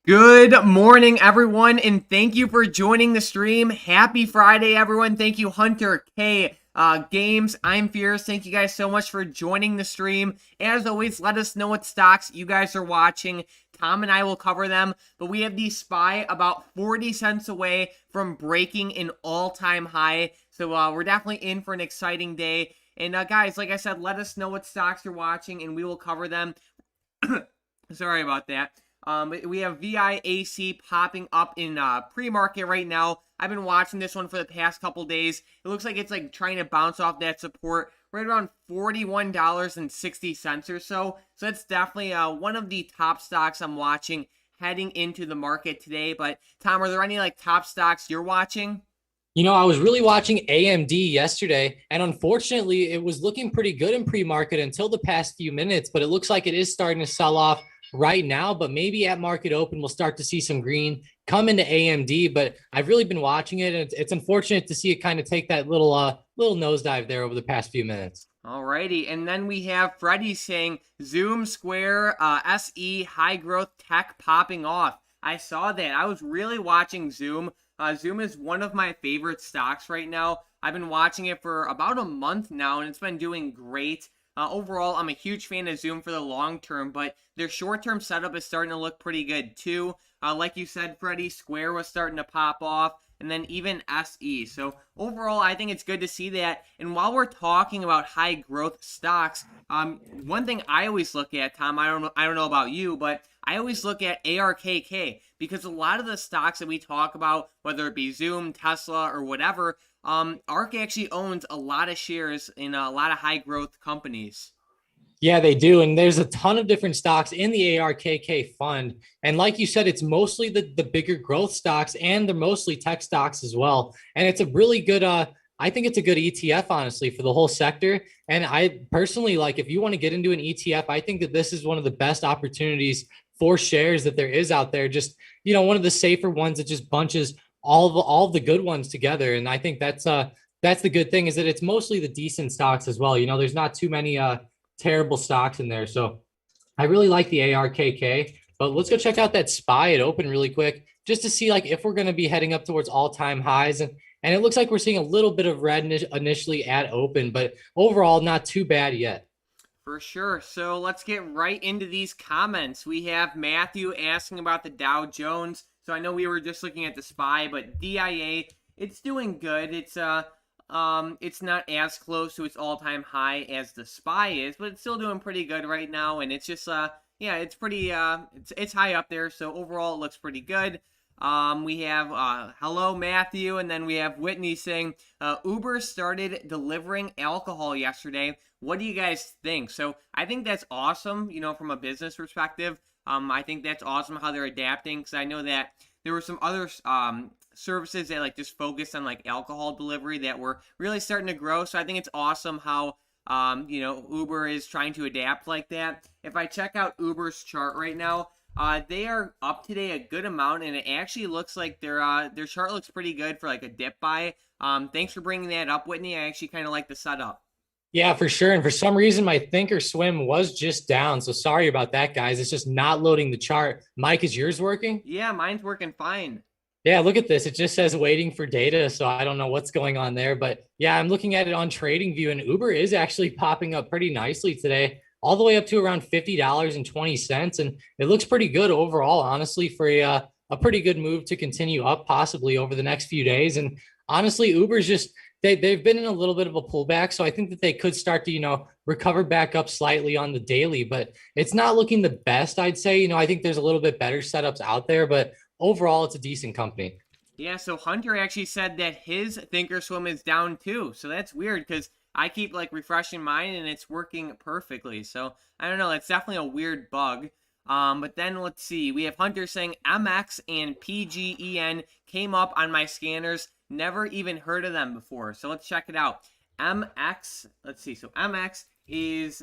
Good morning, everyone, and thank you for joining the stream. Happy Friday, everyone. Thank you, Hunter, K, Games, I'm Fierce. Thank you guys so much for joining the stream. As always, let us know what stocks you guys are watching. Tom and I will cover them, but we have the SPY about 40 cents away from breaking an all-time high. So we're definitely in for an exciting day. And guys, like I said, let us know what stocks you're watching, and we will cover them. Sorry about that. We have VIAC popping up in pre-market right now. I've been watching this one for the past couple days. It looks like it's like trying to bounce off that support right around $41.60 or so. So that's definitely one of the top stocks I'm watching heading into the market today. But Tom, are there any like top stocks you're watching? I was really watching AMD yesterday, and unfortunately, it was looking pretty good in pre-market until the past few minutes, but it looks like it is starting to sell off right now, but maybe at market open, we'll start to see some green come into AMD, but I've really been watching it, and it's unfortunate to see it kind of take that little nosedive there over the past few minutes. Alrighty, and then we have Freddie saying Zoom, Square, SE, high growth tech popping off. I saw that. I was really watching Zoom. Zoom is one of my favorite stocks right now. I've been watching it for about a month now, and it's been doing great. Overall, I'm a huge fan of Zoom for the long term, but their short term setup is starting to look pretty good too. Like you said, Freddie, Square was starting to pop off, and then even SE. So overall, I think it's good to see that. And while we're talking about high growth stocks, one thing I always look at, Tom, I don't know about you, but I always look at ARKK because a lot of the stocks that we talk about, whether it be Zoom, Tesla, or whatever, ARK actually owns a lot of shares in a lot of high growth companies. Yeah, they do. And there's a ton of different stocks in the ARKK fund. And like you said, it's mostly the bigger growth stocks and they're mostly tech stocks as well. And it's a really good I think it's a good ETF, honestly, for the whole sector. And I personally like if you want to get into an ETF, I think that this is one of the best opportunities for shares that there is out there. Just, one of the safer ones that just bunches all of the good ones together. And I think that's the good thing is that it's mostly the decent stocks as well. There's not too many terrible stocks in there. So I really like the ARKK, but let's go check out that SPY at open really quick just to see like if we're going to be heading up towards all-time highs. And it looks like we're seeing a little bit of red initially at open, but overall not too bad yet. For sure. So let's get right into these comments. We have Matthew asking about the Dow Jones. So I know we were just looking at the SPY, but DIA, it's doing good. It's not as close to its all-time high as the SPY is, but it's still doing pretty good right now. And it's just yeah, it's pretty it's high up there. So overall, it looks pretty good. We have hello Matthew, and then we have Whitney saying Uber started delivering alcohol yesterday. What do you guys think? So I think that's awesome. From a business perspective, I think that's awesome how they're adapting. Because I know that there were some other services that like just focused on like alcohol delivery that were really starting to grow. So I think it's awesome how Uber is trying to adapt like that. If I check out Uber's chart right now, they are up today a good amount, and it actually looks like their chart looks pretty good for like a dip buy. Thanks for bringing that up, Whitney. I actually kind of like the setup. Yeah, for sure. And for some reason, my Thinkorswim was just down. So sorry about that, guys. It's just not loading the chart. Mike, is yours working? Yeah, mine's working fine. Yeah, look at this. It just says waiting for data. So I don't know what's going on there. But yeah, I'm looking at it on TradingView, and Uber is actually popping up pretty nicely today, all the way up to around $50.20. And it looks pretty good overall, honestly, for a pretty good move to continue up possibly over the next few days. And honestly, Uber's just they've been in a little bit of a pullback. So I think that they could start to, recover back up slightly on the daily, but it's not looking the best, I'd say. I think there's a little bit better setups out there, but overall, it's a decent company. Yeah, so Hunter actually said that his Thinkorswim is down too. So that's weird because I keep like refreshing mine and it's working perfectly. So I don't know. It's definitely a weird bug. But then let's see. We have Hunter saying MX and PGEN came up on my scanners. Never even heard of them before. So let's check it out. MX, let's see. So MX is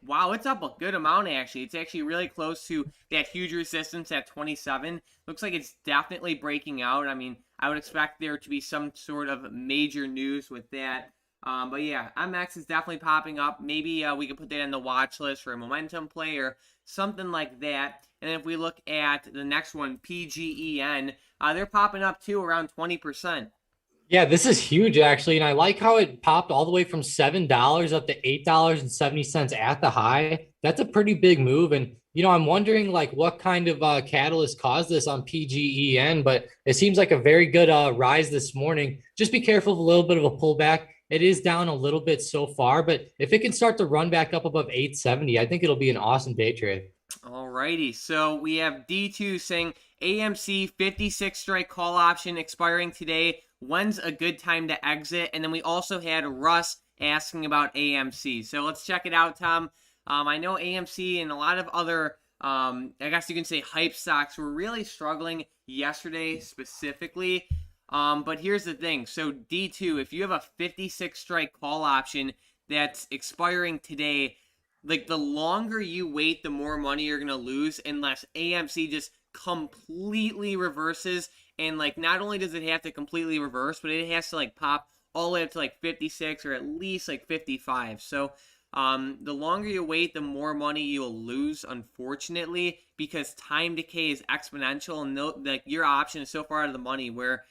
wow, it's up a good amount actually. It's actually really close to that huge resistance at 27. Looks like it's definitely breaking out. I mean, I would expect there to be some sort of major news with that. But yeah, MX is definitely popping up. Maybe we could put that in the watch list for a momentum play or something like that. And then if we look at the next one, PGEN, they're popping up too around 20%. Yeah, this is huge actually, and I like how it popped all the way from $7 up to $8.70 at the high. That's a pretty big move, and I'm wondering like what kind of catalyst caused this on PGEN, but it seems like a very good rise this morning. Just be careful of a little bit of a pullback. It is down a little bit so far, but if it can start to run back up above 870, I think it'll be an awesome day trade. Alrighty, so we have D2 saying AMC 56 strike call option expiring today. When's a good time to exit? And then we also had Russ asking about AMC. So let's check it out, Tom. I know AMC and a lot of other, I guess you can say hype stocks were really struggling yesterday specifically. But here's the thing. So D2, if you have a 56 strike call option that's expiring today, like the longer you wait, the more money you're gonna lose unless AMC just completely reverses. And like not only does it have to completely reverse, but it has to like pop all the way up to like 56 or at least like 55. So the longer you wait, the more money you'll lose, unfortunately, because time decay is exponential, and like your option is so far out of the money where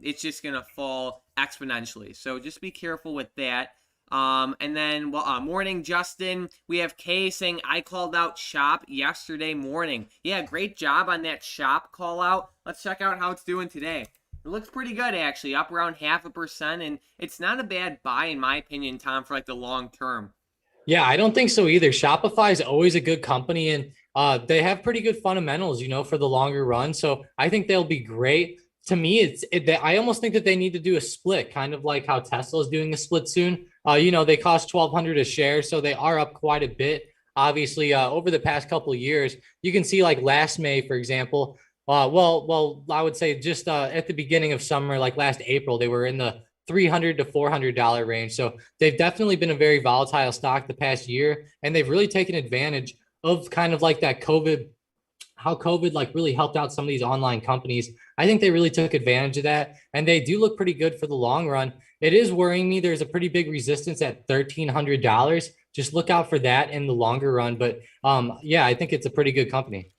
it's just gonna fall exponentially. So just be careful with that. And then, morning, Justin. We have Kay saying, I called out shop yesterday morning. Yeah, great job on that shop call out. Let's check out how it's doing today. It looks pretty good, actually, up around 0.5%, and it's not a bad buy, in my opinion, Tom, for like the long term. Yeah, I don't think so either. Shopify is always a good company, and they have pretty good fundamentals, for the longer run. So I think they'll be great. To me, I almost think that they need to do a split, kind of like how Tesla is doing a split soon. They cost 1,200 a share, so they are up quite a bit. Obviously, over the past couple of years, you can see like last May, for example. I would say just at the beginning of summer, like last April, they were in the $300 to $400 range. So they've definitely been a very volatile stock the past year, and they've really taken advantage of kind of like that how COVID like really helped out some of these online companies. I think they really took advantage of that, and they do look pretty good for the long run. It is worrying me. There's a pretty big resistance at $1,300. Just look out for that in the longer run. But yeah, I think it's a pretty good company.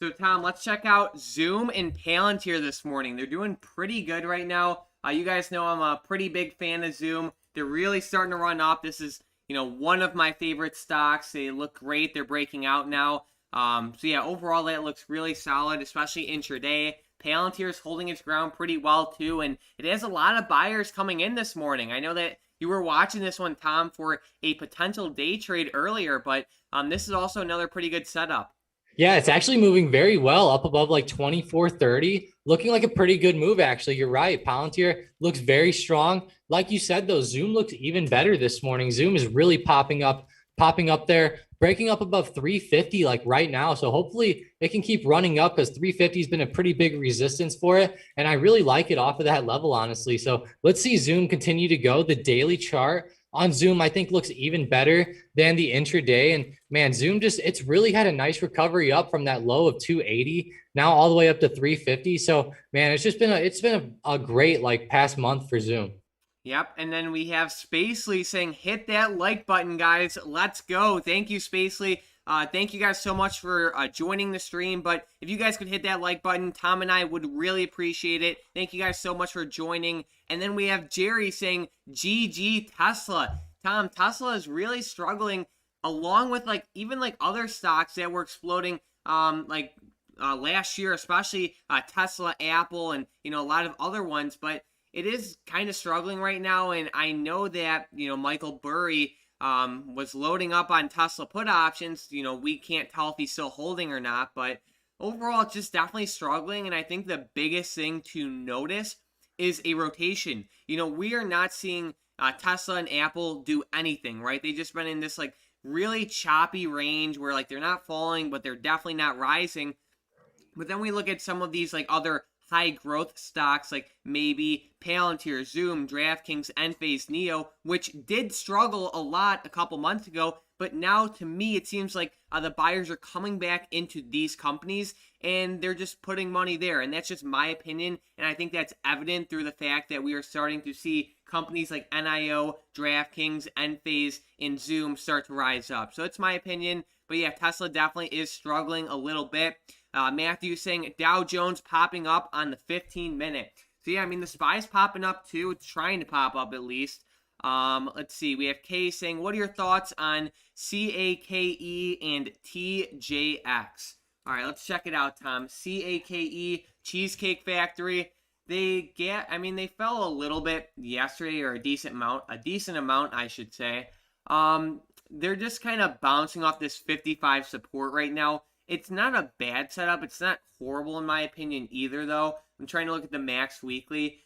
So, Tom, let's check out Zoom and Palantir this morning. They're doing pretty good right now. You guys know I'm a pretty big fan of Zoom. They're really starting to run up. This is, one of my favorite stocks. They look great. They're breaking out now. So yeah, overall that looks really solid, especially intraday. Palantir is holding its ground pretty well too, and it has a lot of buyers coming in this morning. I know that you were watching this one, Tom, for a potential day trade earlier, but this is also another pretty good setup. Yeah, it's actually moving very well up above like 24.30, looking like a pretty good move, actually. You're right. Palantir looks very strong. Like you said, though, Zoom looks even better this morning. Zoom is really popping up there, breaking up above 350 like right now. So hopefully it can keep running up because 350 has been a pretty big resistance for it. And I really like it off of that level, honestly. So let's see Zoom continue to go. The daily chart on Zoom, I think looks even better than the intraday. And man, Zoom it's really had a nice recovery up from that low of 280 now all the way up to 350. So man, it's been a great like past month for Zoom. Yep, and then we have Spacely saying, hit that like button, guys. Let's go. Thank you, Spacely. Thank you guys so much for joining the stream. But if you guys could hit that like button, Tom and I would really appreciate it. Thank you guys so much for joining. And then we have Jerry saying, GG Tesla. Tom, Tesla is really struggling along with like even like other stocks that were exploding last year, especially Tesla, Apple, and a lot of other ones. But it is kind of struggling right now, and I know that, Michael Burry was loading up on Tesla put options. We can't tell if he's still holding or not, but overall, it's just definitely struggling, and I think the biggest thing to notice is a rotation. We are not seeing Tesla and Apple do anything, right? They've just been in this, like, really choppy range where, like, they're not falling, but they're definitely not rising. But then we look at some of these, like, other high growth stocks like maybe Palantir, Zoom, DraftKings, Enphase, Neo, which did struggle a lot a couple months ago, but now to me it seems like the buyers are coming back into these companies and they're just putting money there, and that's just my opinion, and I think that's evident through the fact that we are starting to see companies like NIO, DraftKings, Enphase, and Zoom start to rise up. So it's my opinion. But yeah, Tesla definitely is struggling a little bit. Matthew saying Dow Jones popping up on the 15-minute. So yeah, I mean, the SPY's popping up too. It's trying to pop up at least. Let's see. We have Kay saying, what are your thoughts on CAKE and TJX? All right, let's check it out, Tom. CAKE, Cheesecake Factory. They fell a little bit yesterday, or a decent amount, I should say. They're just kind of bouncing off this 55 support right now. It's not a bad setup. It's not horrible in my opinion either, though. I'm trying to look at the max weekly.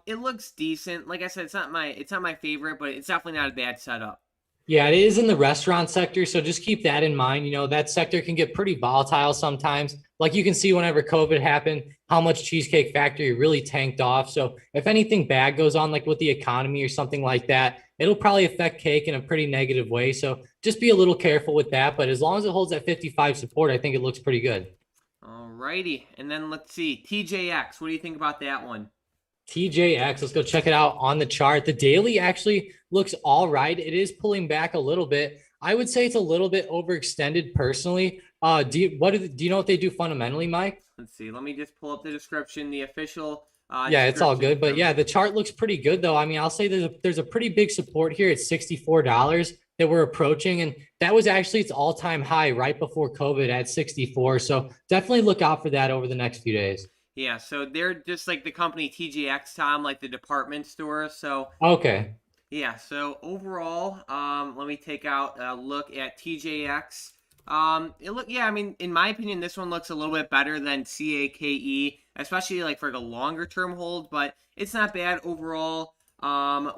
It looks decent. Like I said, it's not my favorite, but it's definitely not a bad setup. Yeah, it is in the restaurant sector, so just keep that in mind. That sector can get pretty volatile sometimes. Like you can see whenever COVID happened, how much Cheesecake Factory really tanked off. So if anything bad goes on, like with the economy or something like that, it'll probably affect Cake in a pretty negative way. So just be a little careful with that. But as long as it holds that 55 support, I think it looks pretty good. Alrighty, and then let's see, TJX. What do you think about that one? TJX, let's go check it out on the chart. The daily actually looks all right. It is pulling back a little bit. I would say it's a little bit overextended personally. Do you know what they do fundamentally, Mike? Let's see. Let me just pull up the description, the official. Yeah, it's all good. But yeah, the chart looks pretty good though. I mean, I'll say there's a pretty big support here at $64 that we're approaching, and that was actually its all-time high right before COVID at 64. So definitely look out for that over the next few days. Yeah, so they're just like the company TJX, Tom, like the department store. So okay. Yeah, so overall, let me take out a look at TJX. In my opinion, this one looks a little bit better than CAKE, especially like for a longer term hold, but it's not bad overall.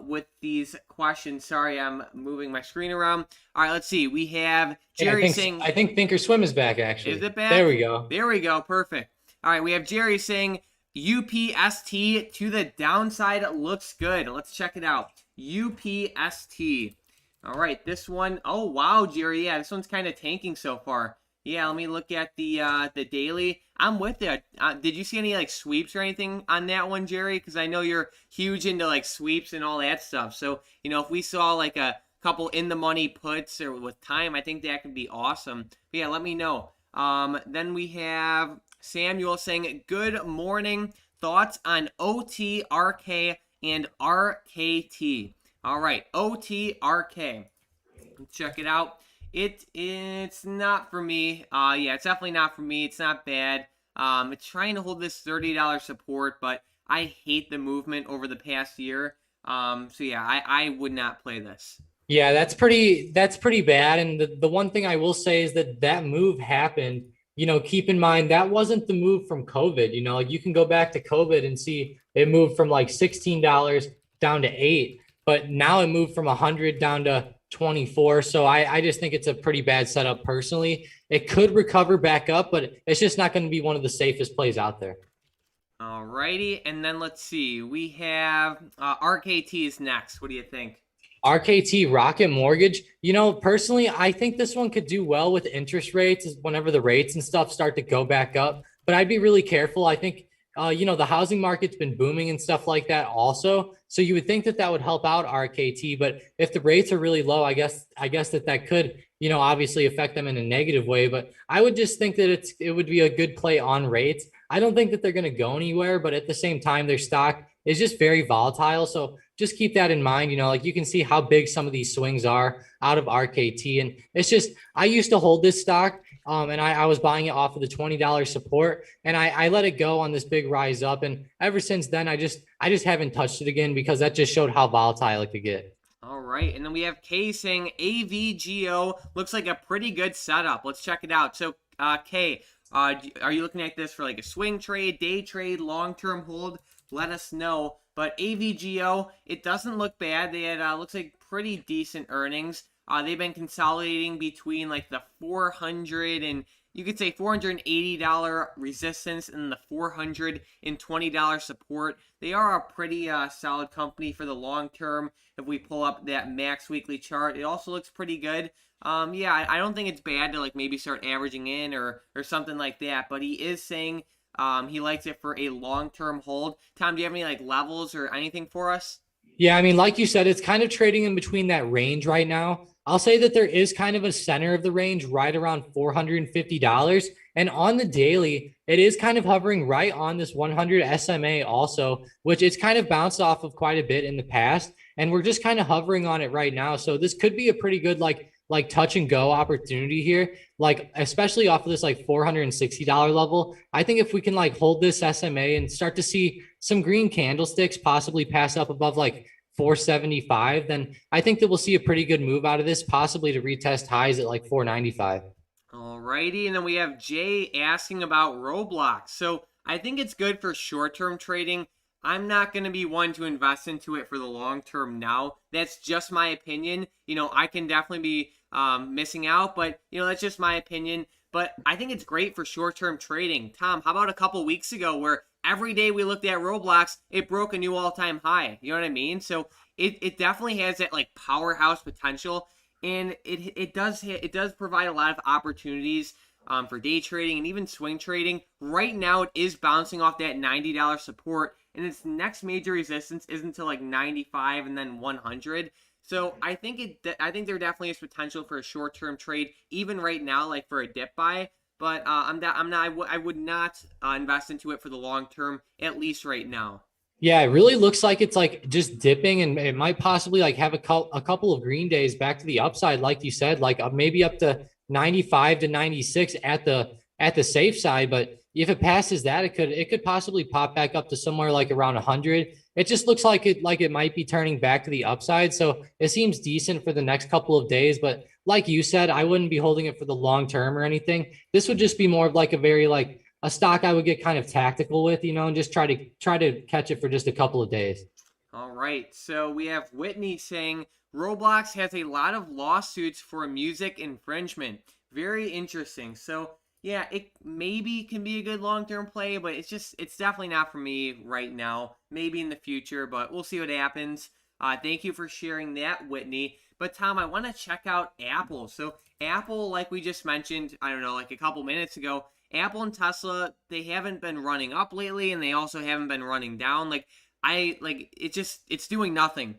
With these questions, sorry, I'm moving my screen around. All right, let's see. We have Jerry saying, I think Thinkorswim is back actually. Is it back? There we go. There we go. Perfect. All right, we have Jerry saying UPST to the downside looks good. Let's check it out. UPST. All right, this one. Oh wow, Jerry. Yeah, this one's kind of tanking so far. Yeah, let me look at the daily. I'm with it. Did you see any like sweeps or anything on that one, Jerry? Because I know you're huge into like sweeps and all that stuff. So if we saw like a couple in the money puts or with time, I think that could be awesome. But yeah, let me know. Then we have Samuel saying, good morning. Thoughts on OTRK and RKT. All right, OTRK. Check it out. It's not for me. Yeah, it's definitely not for me. It's not bad. It's trying to hold this $30 support, but I hate the movement over the past year. So yeah, I would not play this. Yeah, that's pretty bad. And the one thing I will say is that move happened. Keep in mind that wasn't the move from COVID. Like you can go back to COVID and see it moved from like $16 down to $8, but now it moved from 100 down to 24. So I just think it's a pretty bad setup personally. It could recover back up, but it's just not going to be one of the safest plays out there. All righty, and then let's see. We have RKT is next. What do you think? RKT, Rocket Mortgage. Personally, I think this one could do well with interest rates whenever the rates and stuff start to go back up. But I'd be really careful. I think, the housing market's been booming and stuff like that also. So you would think that would help out RKT. But if the rates are really low, I guess that could, obviously affect them in a negative way. But I would just think that it would be a good play on rates. I don't think that they're going to go anywhere, but at the same time, their stock is just very volatile. So just keep that in mind. Like you can see how big some of these swings are out of RKT. And it's just, I used to hold this stock and I was buying it off of the $20 support, and I let it go on this big rise up. And ever since then, I just haven't touched it again because that just showed how volatile it could get. All right. And then we have Kay saying AVGO looks like a pretty good setup. Let's check it out. So Kay, are you looking at this for like a swing trade, day trade, long-term hold? Let us know. But AVGO, it doesn't look bad. They had looks like pretty decent earnings. They've been consolidating between like the 400 and you could say $480 resistance and the $420 support. They are a pretty solid company for the long term. If we pull up that max weekly chart, it also looks pretty good. Yeah, I don't think it's bad to like maybe start averaging in or something like that. But he is saying he likes it for a long-term hold. Tom, do you have any like levels or anything for us? Yeah, I mean, like you said, it's kind of trading in between that range right now. I'll say that there is kind of a center of the range right around $450. And on the daily, it is kind of hovering right on this 100 SMA also, which it's kind of bounced off of quite a bit in the past. And we're just kind of hovering on it right now. So this could be a pretty good like touch and go opportunity here, like especially off of this like $460 level. I think if we can like hold this SMA and start to see some green candlesticks possibly pass up above like 475, then I think that we'll see a pretty good move out of this, possibly to retest highs at like 495. Alrighty, and then we have Jay asking about Roblox. So I think it's good for short-term trading. I'm not going to be one to invest into it for the long term now. That's just my opinion. I can definitely be missing out, but that's just my opinion. But I think it's great for short-term trading. Tom, how about a couple weeks ago where every day we looked at Roblox, it broke a new all-time high. You know what I mean? So it definitely has that like powerhouse potential, and it does provide a lot of opportunities for day trading and even swing trading. Right now, it is bouncing off that $90 support, and its next major resistance isn't until like 95 and then 100. So I think there definitely is potential for a short-term trade, even right now, like for a dip buy. But I would not invest into it for the long term, at least right now. Yeah, it really looks like it's like just dipping, and it might possibly like have a couple of green days back to the upside, like you said, like maybe up to 95 to 96 at the safe side. But if it passes that, it could possibly pop back up to somewhere like around 100. It just looks like it might be turning back to the upside. So it seems decent for the next couple of days. But like you said, I wouldn't be holding it for the long term or anything. This would just be more of like a very like a stock I would get kind of tactical with, and just try to catch it for just a couple of days. All right, so we have Whitney saying Roblox has a lot of lawsuits for music infringement. Very interesting. So yeah, it maybe can be a good long-term play, but it's definitely not for me right now. Maybe in the future, but we'll see what happens. Thank you for sharing that, Whitney. But Tom, I want to check out Apple. So Apple, like we just mentioned, I don't know, like a couple minutes ago, Apple and Tesla, they haven't been running up lately, and they also haven't been running down. It's doing nothing.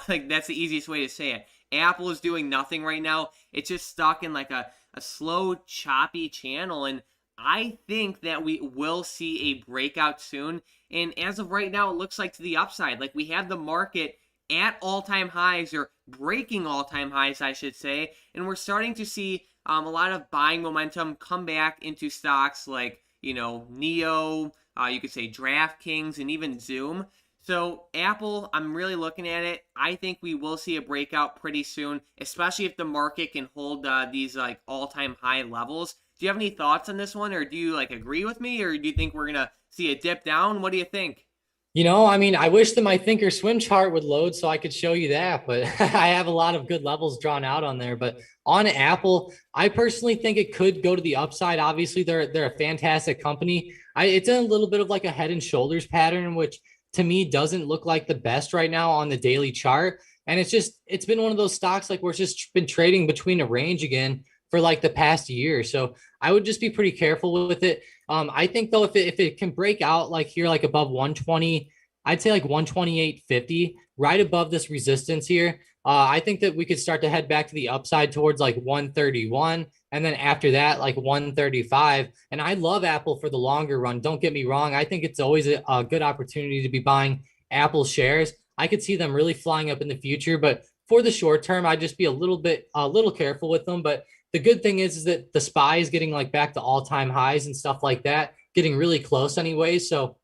Like that's the easiest way to say it. Apple is doing nothing right now. It's just stuck in like a slow, choppy channel, and I think that we will see a breakout soon. And as of right now, it looks like to the upside. Like we have the market at all-time highs, or breaking all-time highs, I should say, and we're starting to see a lot of buying momentum come back into stocks like, NEO, you could say DraftKings, and even Zoom. So Apple, I'm really looking at it. I think we will see a breakout pretty soon, especially if the market can hold these like all-time high levels. Do you have any thoughts on this one, or do you like agree with me, or do you think we're gonna see a dip down? What do you think? I mean, I wish that my Thinkorswim chart would load so I could show you that, but I have a lot of good levels drawn out on there. But on Apple, I personally think it could go to the upside. Obviously, they're a fantastic company. It's in a little bit of like a head and shoulders pattern, which to me doesn't look like the best right now on the daily chart. And it's been one of those stocks like where it's just been trading between a range again for like the past year. So I would just be pretty careful with it. I think though, if it can break out like here, like above 120, I'd say like 128.50, right above this resistance here. I think that we could start to head back to the upside towards like 131. And then after that, like 135. And I love Apple for the longer run. Don't get me wrong. I think it's always a good opportunity to be buying Apple shares. I could see them really flying up in the future, but for the short term, I'd just be a little careful with them. But the good thing is that the SPY is getting like back to all-time highs and stuff like that, getting really close anyways. So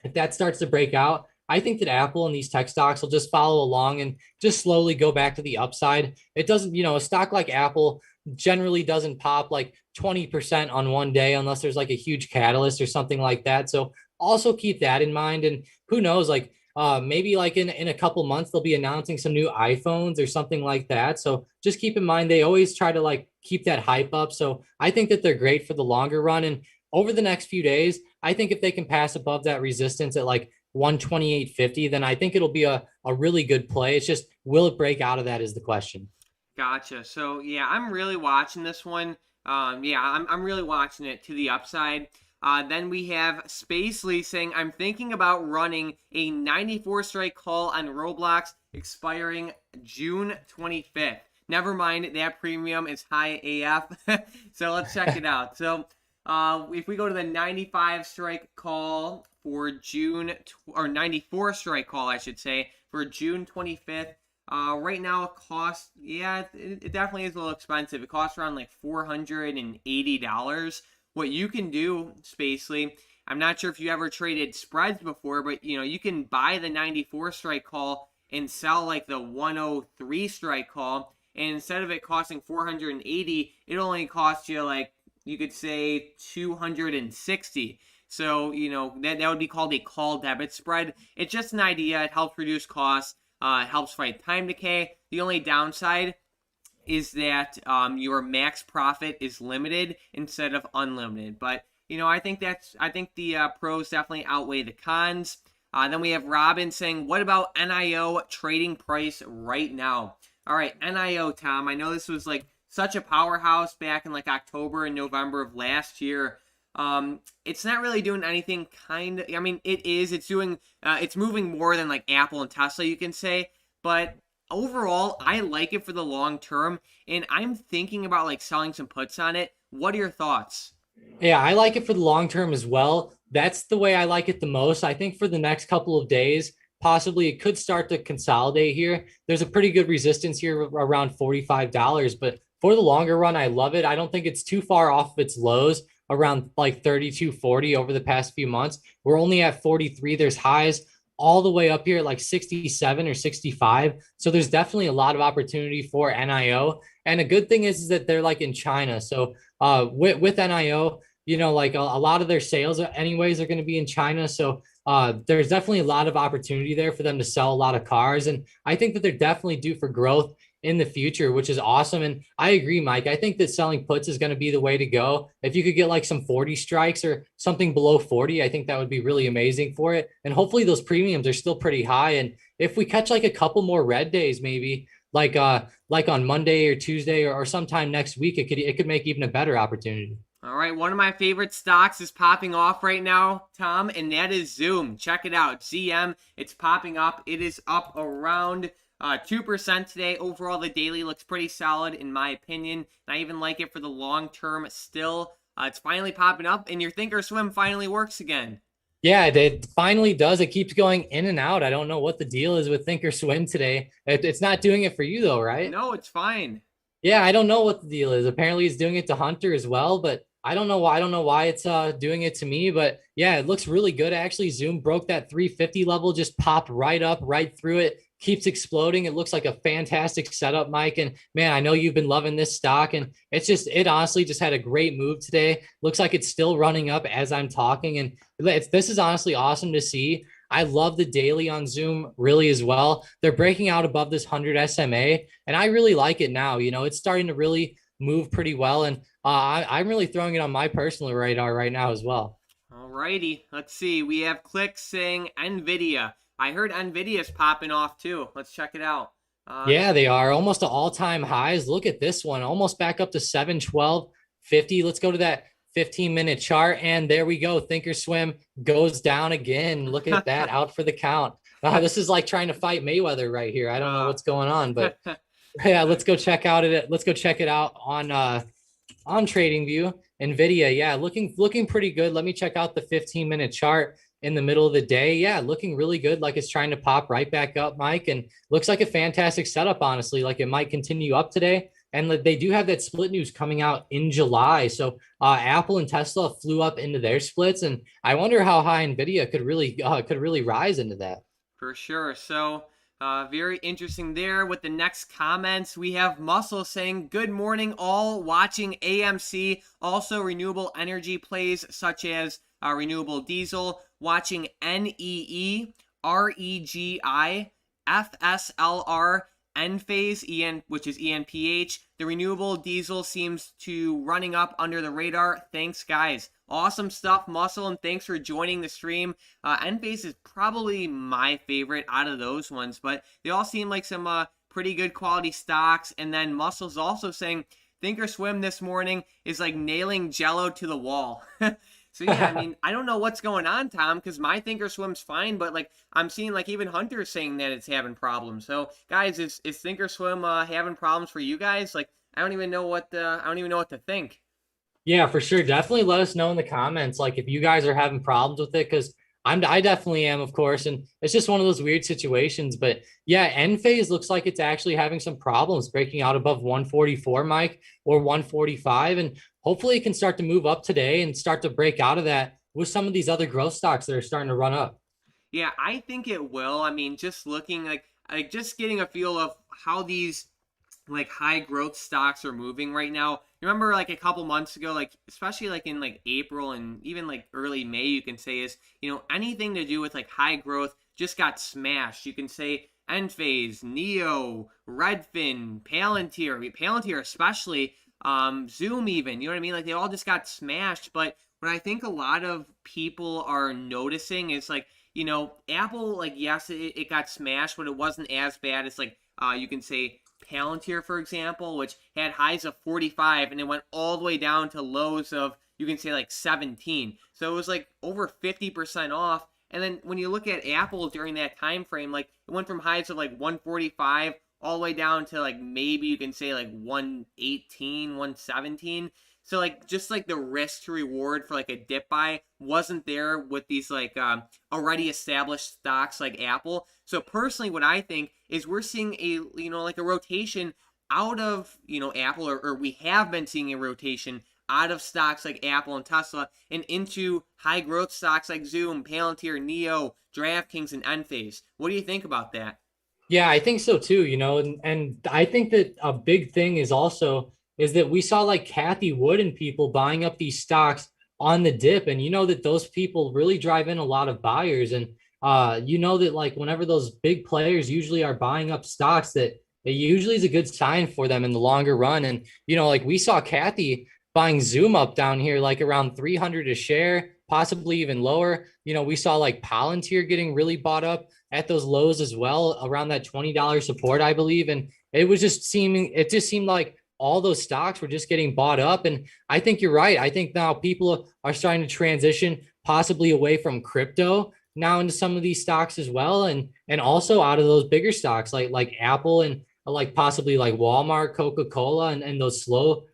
if that starts to break out, I think that Apple and these tech stocks will just follow along and just slowly go back to the upside. It doesn't, a stock like Apple generally doesn't pop like 20% on one day unless there's like a huge catalyst or something like that. So also keep that in mind. And who knows, like maybe like in a couple months, they'll be announcing some new iPhones or something like that. So just keep in mind, they always try to like keep that hype up. So I think that they're great for the longer run. And over the next few days, I think if they can pass above that resistance at like 128.50, then I think it'll be a really good play. It's just, will it break out of that is the question. Gotcha. So yeah, I'm really watching this one. Yeah, I'm really watching it to the upside. Then we have Spacely saying, I'm thinking about running a 94 strike call on Roblox expiring June 25th. Never mind, that premium is high AF. So let's check it out. So if we go to the 95 strike call for or 94 strike call, I should say, for June 25th, right now it costs, yeah, it definitely is a little expensive. It costs around like $480. What you can do, Spacely, I'm not sure if you ever traded spreads before, but you can buy the 94 strike call and sell like the 103 strike call, and instead of it costing 480, it only costs you like, you could say 260. So, that would be called a call debit spread. It's just an idea. It helps reduce costs. It helps fight time decay. The only downside is that your max profit is limited instead of unlimited. But I think the pros definitely outweigh the cons. Then we have Robin saying, "What about NIO trading price right now?" All right, NIO, Tom. I know this was like such a powerhouse back in like October and November of last year. It's not really doing anything I mean, it is. It's doing. It's moving more than like Apple and Tesla, you can say, but overall, I like it for the long term, and I'm thinking about like selling some puts on it. What are your thoughts? Yeah, I like it for the long term as well. That's the way I like it the most. I think for the next couple of days, possibly it could start to consolidate here. There's a pretty good resistance here around $45, but for the longer run, I love it. I don't think it's too far off of its lows around like 32.40 over the past few months. We're only at 43. There's highs all the way up here at like 67 or 65. So there's definitely a lot of opportunity for NIO. And a good thing is that they're like in China. So with NIO, like a lot of their sales anyways are going to be in China. So there's definitely a lot of opportunity there for them to sell a lot of cars. And I think that they're definitely due for growth in the future, which is awesome. And I agree, Mike. I think that selling puts is going to be the way to go. If you could get like some 40 strikes or something below 40, I think that would be really amazing for it. And hopefully those premiums are still pretty high. And if we catch like a couple more red days, maybe like on Monday or Tuesday or sometime next week, it could make even a better opportunity. All right, one of my favorite stocks is popping off right now, Tom, and that is Zoom. Check it out, ZM. It's popping up. It is up around 2% today. Overall, the daily looks pretty solid in my opinion. And I even like it for the long term still. It's finally popping up, and your Thinkorswim finally works again. Yeah, it finally does. It keeps going in and out. I don't know what the deal is with Thinkorswim today. It's not doing it for you though, right? No, it's fine. Yeah, I don't know what the deal is. Apparently, it's doing it to Hunter as well, but I don't know why. I don't know why it's doing it to me. But yeah, it looks really good. Actually, Zoom broke that 350 level, just popped right up, right through it. Keeps exploding. It looks like a fantastic setup, Mike. And man, I know you've been loving this stock, and it honestly just had a great move today. Looks like it's still running up as I'm talking, and this is honestly awesome to see. I love the daily on Zoom really as well. They're breaking out above this 100 SMA, and I really like it now. It's starting to really move pretty well, and I'm really throwing it on my personal radar right now as well. Alrighty, let's see. We have clicks saying NVIDIA. I heard NVIDIA's popping off too. Let's check it out. Yeah, they are almost to all-time highs. Look at this one, almost back up to 712.50. Let's go to that 15-minute chart, and there we go. Thinkorswim goes down again. Look at that, out for the count. This is like trying to fight Mayweather right here. I don't know what's going on, but yeah, let's go check it out on TradingView. NVIDIA, yeah, looking pretty good. Let me check out the 15-minute chart in the middle of the day. Yeah, looking really good. Like it's trying to pop right back up, Mike, and looks like a fantastic setup, honestly. Like it might continue up today. And they do have that split news coming out in July. So Apple and Tesla flew up into their splits, and I wonder how high NVIDIA could really rise into that. For sure. So very interesting there. With the next comments, we have Muscle saying, "Good morning, all watching AMC. Also renewable energy plays such as renewable diesel. Watching NEE, REGI, FSLR." Enphase, which is ENPH. The renewable diesel seems to running up under the radar. Thanks, guys. Awesome stuff, Muscle, and thanks for joining the stream. Enphase is probably my favorite out of those ones, but they all seem like some pretty good quality stocks. And then Muscle's also saying Thinkorswim this morning is like nailing Jello to the wall. So yeah, I mean, I don't know what's going on, Tom, because my Thinkorswim's fine, but like I'm seeing like even Hunter saying that it's having problems. So guys, is Thinkorswim having problems for you guys? Like I don't even know what to think. Yeah, for sure. Definitely let us know in the comments, like if you guys are having problems with it, because I definitely am, of course, and it's just one of those weird situations. But yeah, end phase looks like it's actually having some problems breaking out above 144, Mike, or 145, and hopefully it can start to move up today and start to break out of that with some of these other growth stocks that are starting to run up. Yeah, I think it will. I mean, just looking like just getting a feel of how these like high growth stocks are moving right now. Remember like a couple months ago, like especially like in like April and even like early May, you can say is, anything to do with like high growth just got smashed. You can say Enphase, Neo, Redfin, Palantir especially, Zoom even, you know what I mean? Like they all just got smashed. But what I think a lot of people are noticing is like, Apple, like yes, it got smashed, but it wasn't as bad as like you can say Palantir, for example, which had highs of 45 and it went all the way down to lows of, you can say, like 17. So it was like over 50% off. And then when you look at Apple during that time frame, like it went from highs of like 145 all the way down to like maybe you can say like 118, 117. So like just like the risk to reward for like a dip buy wasn't there with these like already established stocks like Apple. So personally, what I think is we're seeing a like a rotation out of Apple, or we have been seeing a rotation out of stocks like Apple and Tesla and into high growth stocks like Zoom, Palantir, Neo, DraftKings, and Enphase. What do you think about that? Yeah, I think so too, and I think that a big thing is that we saw like Kathy Wood and people buying up these stocks on the dip. And you know that those people really drive in a lot of buyers. And you know that like whenever those big players usually are buying up stocks, that it usually is a good sign for them in the longer run. And like we saw Kathy buying Zoom up down here like around 300 a share, possibly even lower. We saw like Palantir getting really bought up at those lows as well, around that $20 support, I believe. And it just seemed like all those stocks were just getting bought up. And I think you're right. I think now people are starting to transition possibly away from crypto now into some of these stocks as well. And also out of those bigger stocks like Apple and like possibly like Walmart, Coca-Cola, and those slow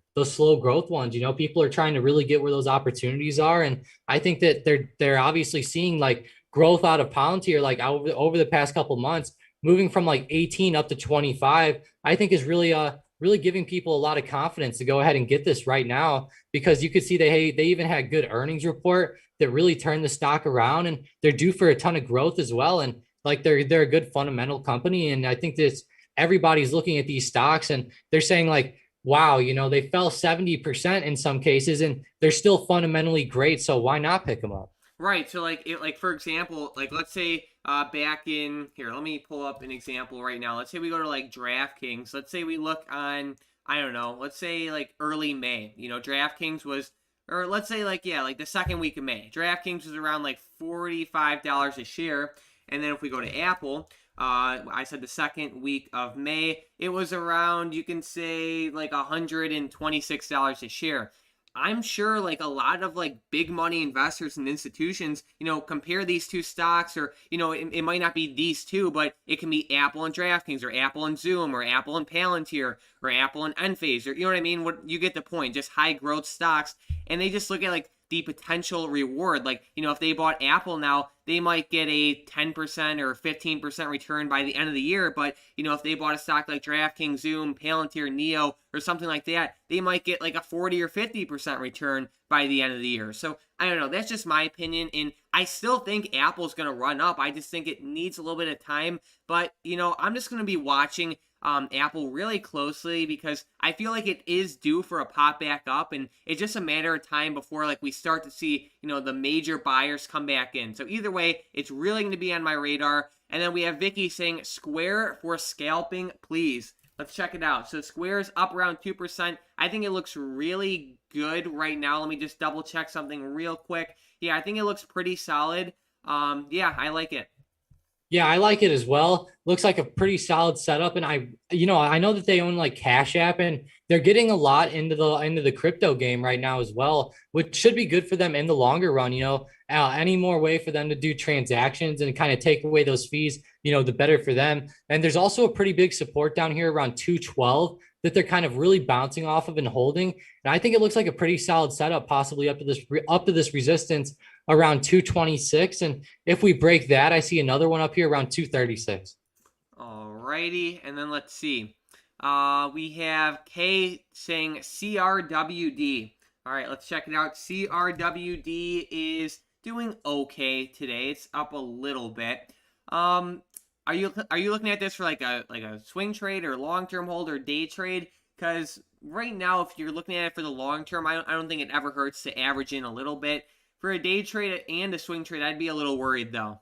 growth ones. People are trying to really get where those opportunities are. And I think that they're obviously seeing like growth out of Palantir like over the past couple months, moving from like 18 up to 25. I think is really giving people a lot of confidence to go ahead and get this right now, because you could see they even had good earnings report that really turned the stock around, and they're due for a ton of growth as well. And like they're a good fundamental company. And I think this everybody's looking at these stocks and they're saying like, wow, they fell 70% in some cases and they're still fundamentally great. So why not pick them up? Right. So like for example, like let's say back in here, let me pull up an example right now. Let's say we go to like DraftKings. Let's say we look on, I don't know, let's say like early May. DraftKings was, or let's say like yeah, like the second week of May. DraftKings was around like $45 a share. And then if we go to Apple, I said the second week of May, it was around, you can say like $126 a share. I'm sure like a lot of like big money investors and institutions, compare these two stocks, or, it might not be these two, but it can be Apple and DraftKings, or Apple and Zoom, or Apple and Palantir, or Apple and Enphase, or you know what I mean? What you get the point, just high growth stocks. And they just look at like the potential reward. Like, if they bought Apple now, they might get a 10% or 15% return by the end of the year. But, if they bought a stock like DraftKings, Zoom, Palantir, Neo, or something like that, they might get like a 40 or 50% return by the end of the year. So, I don't know. That's just my opinion. And I still think Apple's going to run up. I just think it needs a little bit of time. But, I'm just going to be watching Apple really closely, because I feel like it is due for a pop back up, and it's just a matter of time before like we start to see the major buyers come back in. So either way, it's really going to be on my radar. And then we have Vicky saying Square for scalping, please. Let's check it out. So Square's up around 2%. I think it looks really good right now. Let me just double check something real quick. Yeah, I think it looks pretty solid. Yeah, I like it. Yeah, I like it as well. Looks like a pretty solid setup. And I know that they own like Cash App and they're getting a lot into the crypto game right now as well, which should be good for them in the longer run. Any more way for them to do transactions and kind of take away those fees, the better for them. And there's also a pretty big support down here around 212 that they're kind of really bouncing off of and holding. And I think it looks like a pretty solid setup, possibly up to this resistance around 226. And if we break that, I see another one up here around 236. Alrighty, and then let's see. We have K saying CRWD. All right, let's check it out. CRWD is doing okay today. It's up a little bit. Are you looking at this for like a swing trade or long term hold or day trade? Because right now, if you're looking at it for the long term, I don't think it ever hurts to average in a little bit. For a day trade and a swing trade, I'd be a little worried though.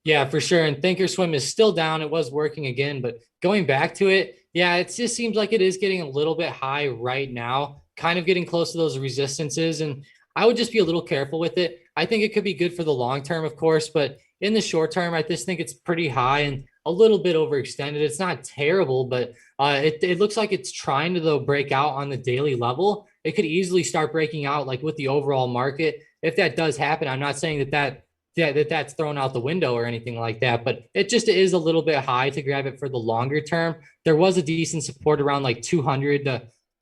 Yeah, for sure. And Thinkorswim is still down. It was working again, but going back to it, yeah, it just seems like it is getting a little bit high right now, kind of getting close to those resistances. And I would just be a little careful with it. I think it could be good for the long term, of course, but in the short term, I just think it's pretty high and a little bit overextended. It's not terrible, but it looks like it's trying to though break out on the daily level. It could easily start breaking out like with the overall market. If that does happen, I'm not saying that's thrown out the window or anything like that, but it just is a little bit high to grab it for the longer term. There was a decent support around like 200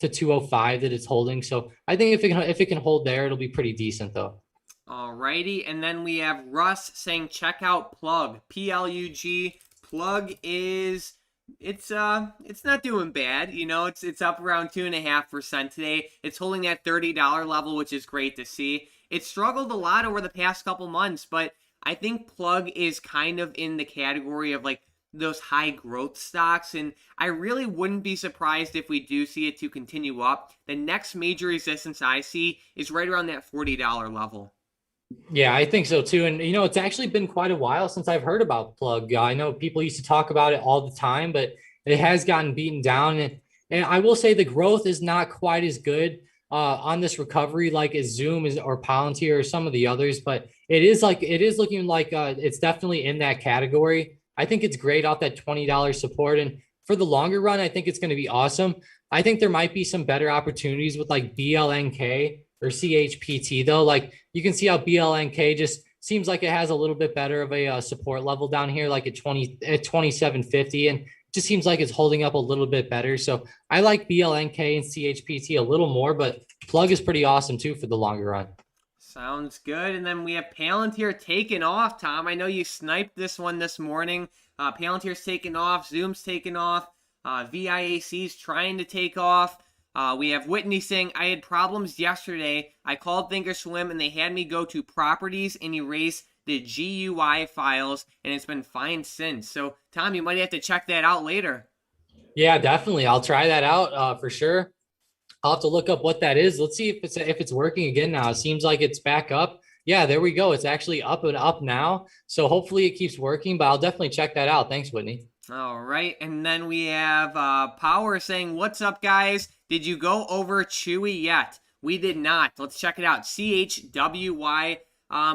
to 205 that it's holding. So I think if it can hold there, it'll be pretty decent though. Alrighty, and then we have Russ saying check out Plug. PLUG. Plug is it's not doing bad. It's up around 2.5% today. It's holding that $30 level, which is great to see. It struggled a lot over the past couple months, but I think Plug is kind of in the category of like those high growth stocks, and I really wouldn't be surprised if we do see it to continue up. The next major resistance I see is right around that $40 level. Yeah, I think so too. And it's actually been quite a while since I've heard about Plug. I know people used to talk about it all the time, but it has gotten beaten down. And I will say the growth is not quite as good on this recovery like as Zoom is or Palantir or some of the others, but it is looking like it's definitely in that category. I think it's great off that $20 support. And for the longer run, I think it's going to be awesome. I think there might be some better opportunities with like BLNK or CHPT though. Like you can see how BLNK just seems like it has a little bit better of a support level down here, like at 2750, and just seems like it's holding up a little bit better. So I like BLNK and CHPT a little more, but Plug is pretty awesome too for the longer run. Sounds good. And then we have Palantir taking off, Tom. I know you sniped this one this morning. Palantir's taking off. Zoom's taking off. VIAC's trying to take off. We have Whitney saying, I had problems yesterday. I called Thinkorswim and they had me go to properties and erase the GUI files, and it's been fine since. So, Tom, you might have to check that out later. Yeah, definitely. I'll try that out for sure. I'll have to look up what that is. Let's see if it's working again now. It seems like it's back up. Yeah, there we go. It's actually up and up now. So hopefully it keeps working, but I'll definitely check that out. Thanks, Whitney. All right, and then we have Power saying, what's up, guys? Did you go over Chewy yet? We did not. Let's check it out. CHWY.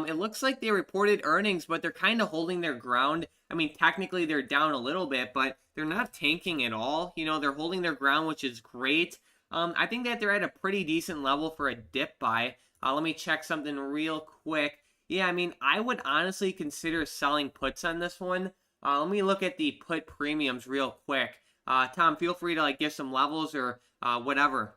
It looks like they reported earnings, but they're kind of holding their ground. I mean, technically they're down a little bit, but they're not tanking at all. They're holding their ground, which is great. I think that they're at a pretty decent level for a dip buy. Let me check something real quick. Yeah, I mean, I would honestly consider selling puts on this one. Let me look at the put premiums real quick. Tom, feel free to give some levels or whatever.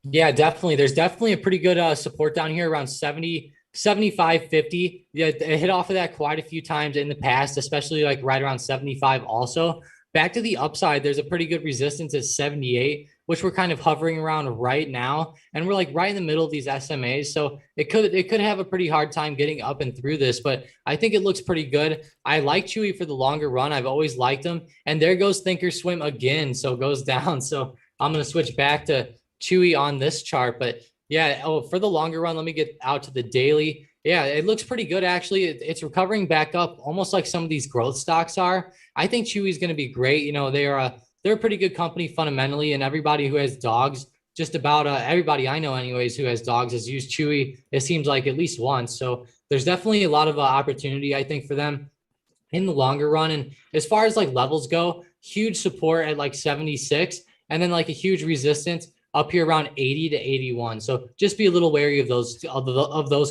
Yeah, definitely. There's definitely a pretty good support down here around 70, 75, 50. Yeah, it hit off of that quite a few times in the past, especially like right around 75 also. Back to the upside, there's a pretty good resistance at 78, which we're kind of hovering around right now. And we're like right in the middle of these SMAs. So it could have a pretty hard time getting up and through this, but I think it looks pretty good. I like Chewy for the longer run. I've always liked them. And there goes Thinkorswim again. So it goes down. So I'm going to switch back to Chewy on this chart. But yeah, for the longer run, let me get out to the daily. Yeah, it looks pretty good, actually. It's recovering back up almost like some of these growth stocks are. I think Chewy's going to be great. They're a pretty good company fundamentally, and everybody who has dogs, just about everybody I know anyways who has dogs has used Chewy. It seems like at least once. So there's definitely a lot of opportunity, I think, for them. in the longer run. And as far as like levels go, huge support at like 76, and then like a huge resistance up here around 80 to 81. So just be a little wary of those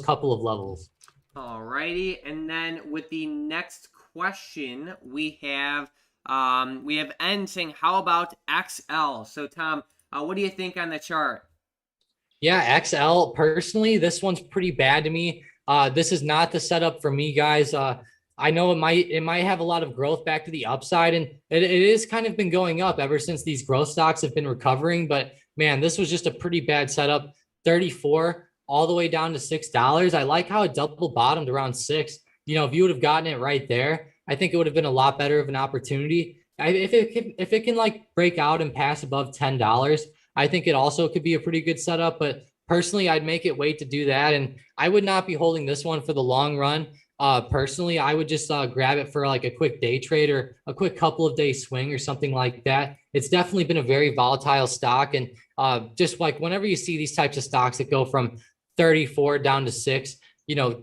couple of levels. Alrighty, and then with the next question, we have N saying, "How about XL?" So Tom, what do you think on the chart? Yeah, XL personally, this one's pretty bad to me. This is not the setup for me, guys. I know it might have a lot of growth back to the upside, and it is kind of been going up ever since these growth stocks have been recovering. But man, this was just a pretty bad setup. 34 all the way down to $6. I like how it double bottomed around six. If you would have gotten it right there, I think it would have been a lot better of an opportunity. If it can like break out and pass above $10, I think it also could be a pretty good setup, but personally, I'd make it wait to do that. And I would not be holding this one for the long run. Personally, I would just grab it for like a quick day trade or a quick couple of day swing or something like that. It's definitely been a very volatile stock. And just like whenever you see these types of stocks that go from 34 down to six,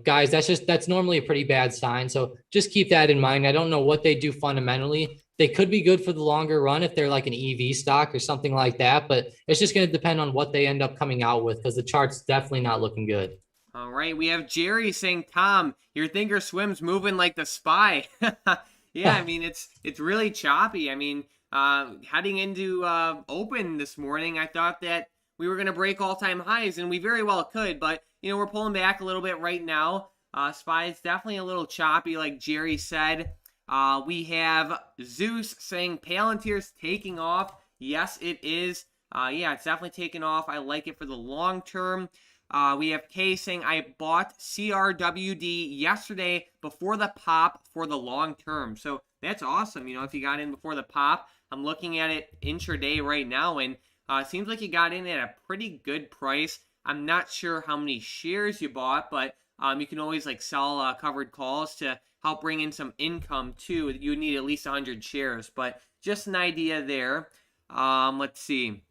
guys, that's normally a pretty bad sign. So just keep that in mind. I don't know what they do fundamentally. They could be good for the longer run if they're like an EV stock or something like that, but it's just going to depend on what they end up coming out with because the chart's definitely not looking good. All right, we have Jerry saying, "Tom, your thinkorswim's moving like the SPY." Yeah, I mean it's really choppy. I mean, heading into open this morning, I thought that we were gonna break all-time highs, and we very well could, but we're pulling back a little bit right now. SPY is definitely a little choppy, like Jerry said. We have Zeus saying Palantir's taking off. Yes, it is. Yeah, it's definitely taken off. I like it for the long term. We have Kay saying, "I bought CRWD yesterday before the pop for the long term." So that's awesome. If you got in before the pop, I'm looking at it intraday right now, and it seems like you got in at a pretty good price. I'm not sure how many shares you bought, but you can always like sell covered calls to help bring in some income too. You need at least 100 shares, but just an idea there. Let's see.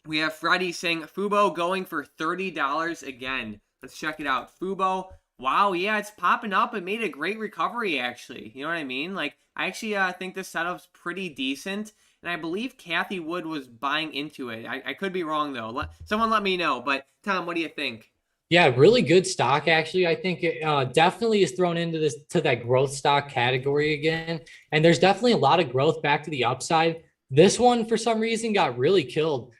We have Freddie saying Fubo going for $30 again. Let's check it out. Fubo. Wow, yeah, it's popping up. It made a great recovery, actually. You know what I mean? Like, I actually think this setup's pretty decent. And I believe Kathy Wood was buying into it. I could be wrong, though. Someone let me know. But, Tom, what do you think? Yeah, really good stock actually. I think it definitely is thrown into this to that growth stock category again, and there's definitely a lot of growth back to the upside. This one for some reason got really killed.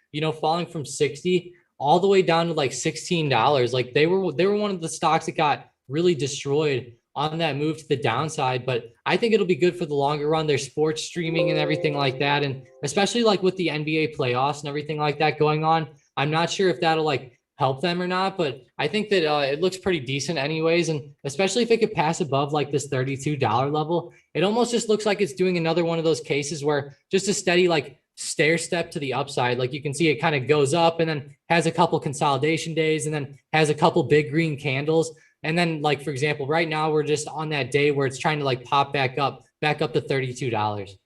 Falling from 60 all the way down to like $16. Like they were one of the stocks that got really destroyed on that move to the downside. But I think it'll be good for the longer run. There's sports streaming and everything like that, and especially like with the NBA playoffs and everything like that going on. I'm not sure if that'll like help them or not, but I think that it looks pretty decent anyways. And especially if it could pass above like this $32 level, it almost just looks like it's doing another one of those cases where just a steady like stair step to the upside. Like you can see it kind of goes up and then has a couple consolidation days and then has a couple big green candles. And then like, for example, right now we're just on that day where it's trying to like pop back up to $32.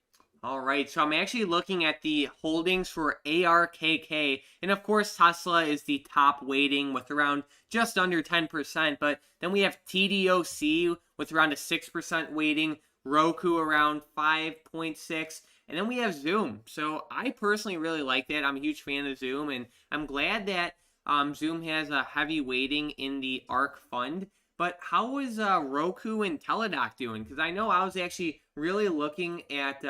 All right, so I'm actually looking at the holdings for ARKK, and of course Tesla is the top weighting with around just under 10%, but then we have TDOC with around a 6% weighting, Roku around 5.6, and then we have Zoom. So I personally really like that. I'm a huge fan of Zoom, and I'm glad that Zoom has a heavy weighting in the ARK fund. But how is Roku and Teladoc doing? Because I know I was actually really looking at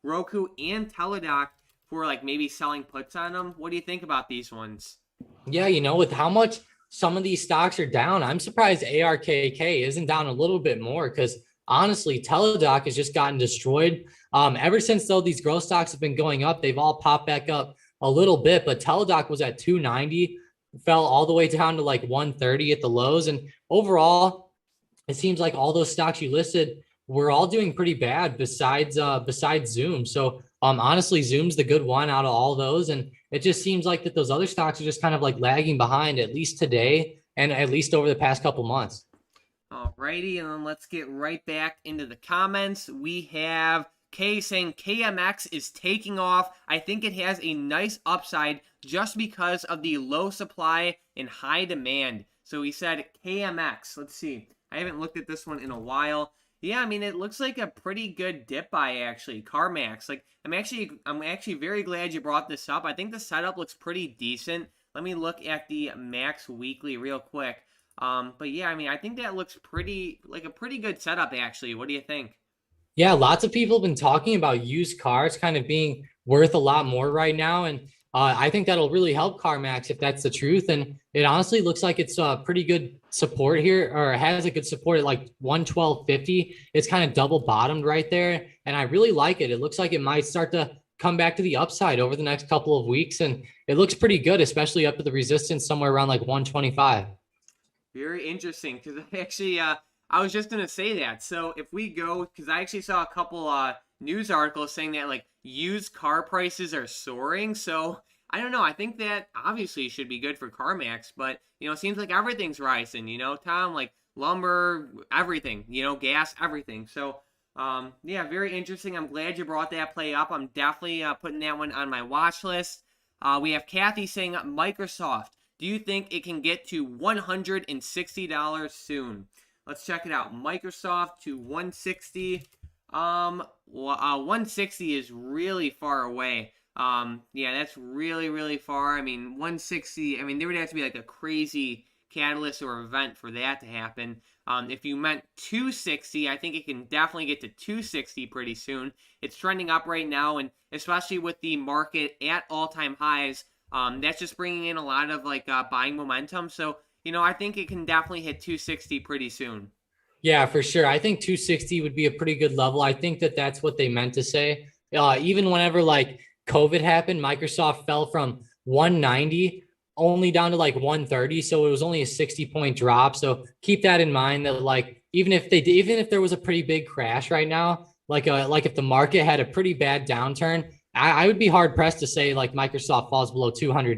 Roku and Teladoc for like maybe selling puts on them. What do you think about these ones? Yeah, with how much some of these stocks are down, I'm surprised ARKK isn't down a little bit more because honestly, Teladoc has just gotten destroyed. Ever since though these growth stocks have been going up, they've all popped back up a little bit, but Teladoc was at 290, fell all the way down to like 130 at the lows. And overall, it seems like all those stocks you listed were all doing pretty bad besides Zoom. So honestly, Zoom's the good one out of all those. And it just seems like that those other stocks are just kind of like lagging behind, at least today and at least over the past couple months. Alrighty, and then let's get right back into the comments. We have K saying KMX is taking off. I think it has a nice upside just because of the low supply and high demand. So he said KMX. Let's see. I haven't looked at this one in a while. Yeah, I mean, it looks like a pretty good dip buy actually. CarMax. Like, I'm actually very glad you brought this up. I think the setup looks pretty decent. Let me look at the Max Weekly real quick. But yeah, I mean, I think that looks like a pretty good setup actually. What do you think? Yeah, lots of people have been talking about used cars kind of being worth a lot more right now. And I think that'll really help CarMax if that's the truth. And it honestly looks like it's pretty good support here, or has a good support at like 112.50. It's kind of double bottomed right there. And I really like it. It looks like it might start to come back to the upside over the next couple of weeks. And it looks pretty good, especially up to the resistance somewhere around like 125. Very interesting because I was just gonna say that. So if we go, because I actually saw a couple news articles saying that like used car prices are soaring. So I don't know. I think that obviously should be good for CarMax, but it seems like everything's rising. Tom, like lumber, everything. Gas, everything. So yeah, very interesting. I'm glad you brought that play up. I'm definitely putting that one on my watch list. We have Kathy saying Microsoft. Do you think it can get to $160 soon? Let's check it out. Microsoft to 160. 160 is really far away. Yeah, that's really, really far. I mean, 160. I mean, there would have to be like a crazy catalyst or event for that to happen. If you meant 260, I think it can definitely get to 260 pretty soon. It's trending up right now, and especially with the market at all-time highs, that's just bringing in a lot of like buying momentum. So, I think it can definitely hit 260 pretty soon. Yeah, for sure. I think 260 would be a pretty good level. I think that that's what they meant to say. Even whenever like COVID happened, Microsoft fell from 190 only down to like 130. So it was only a 60-point drop. So keep that in mind that like even if there was a pretty big crash right now, like if the market had a pretty bad downturn, I would be hard pressed to say like Microsoft falls below $200.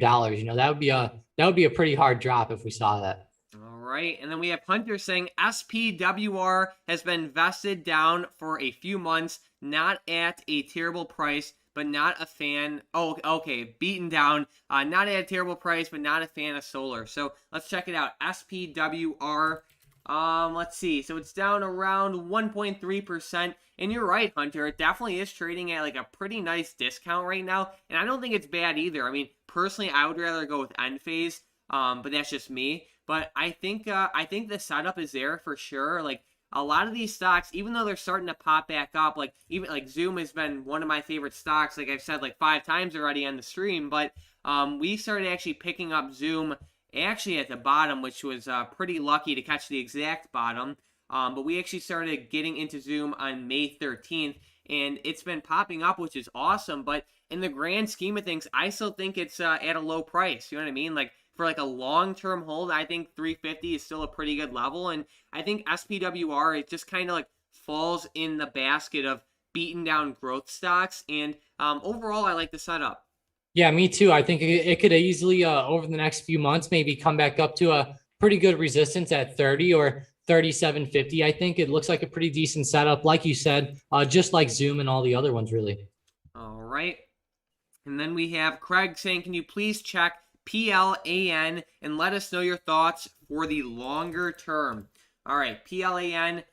That would be a pretty hard drop if we saw that. All right. And then we have Hunter saying SPWR has been vested down for a few months, not at a terrible price, but not a fan. Oh, okay. Beaten down. Not at a terrible price, but not a fan of solar. So let's check it out. SPWR. Let's see. So it's down around 1.3%. And you're right, Hunter. It definitely is trading at like a pretty nice discount right now. And I don't think it's bad either. I mean, personally, I would rather go with Enphase. But that's just me. But I think the setup is there for sure. Like a lot of these stocks, even though they're starting to pop back up, like even like Zoom has been one of my favorite stocks, like I've said like 5 times already on the stream. But we started actually picking up Zoom actually at the bottom, which was pretty lucky to catch the exact bottom. But we actually started getting into Zoom on May 13th, and it's been popping up, which is awesome. But in the grand scheme of things, I still think it's at a low price. You know what I mean? Like for like a long-term hold, I think 350 is still a pretty good level. And I think SPWR, it just kind of like falls in the basket of beaten down growth stocks. And overall, I like the setup. Yeah, me too. I think it could easily over the next few months maybe come back up to a pretty good resistance at 30 or 37.50. I think it looks like a pretty decent setup, like you said, just like Zoom and all the other ones, really. All right. And then we have Craig saying, can you please check PLAN and let us know your thoughts for the longer term? All right, PLAN,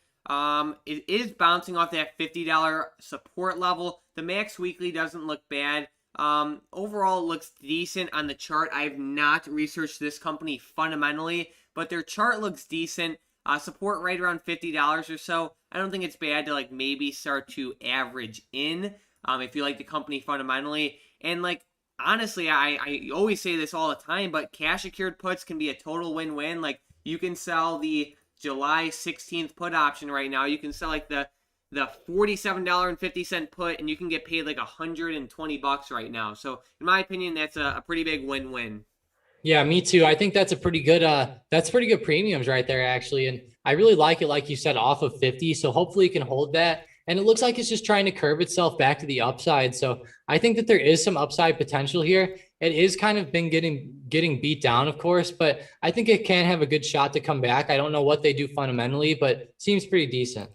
it is bouncing off that $50 support level. The Max Weekly doesn't look bad. Overall, it looks decent on the chart. I have not researched this company fundamentally, but their chart looks decent. Support right around $50 or so. I don't think it's bad to like maybe start to average in if you like the company fundamentally. And like honestly, I always say this all the time, but cash secured puts can be a total win-win. Like you can sell the July 16th put option right now. You can sell like the $47.50 put, and you can get paid like $120 right now. So in my opinion, that's a pretty big win-win. Yeah, me too. I think that's pretty good premiums right there, actually. And I really like it, like you said, off of 50. So hopefully it can hold that. And it looks like it's just trying to curve itself back to the upside. So I think that there is some upside potential here. It is kind of been getting beat down, of course, but I think it can have a good shot to come back. I don't know what they do fundamentally, but seems pretty decent.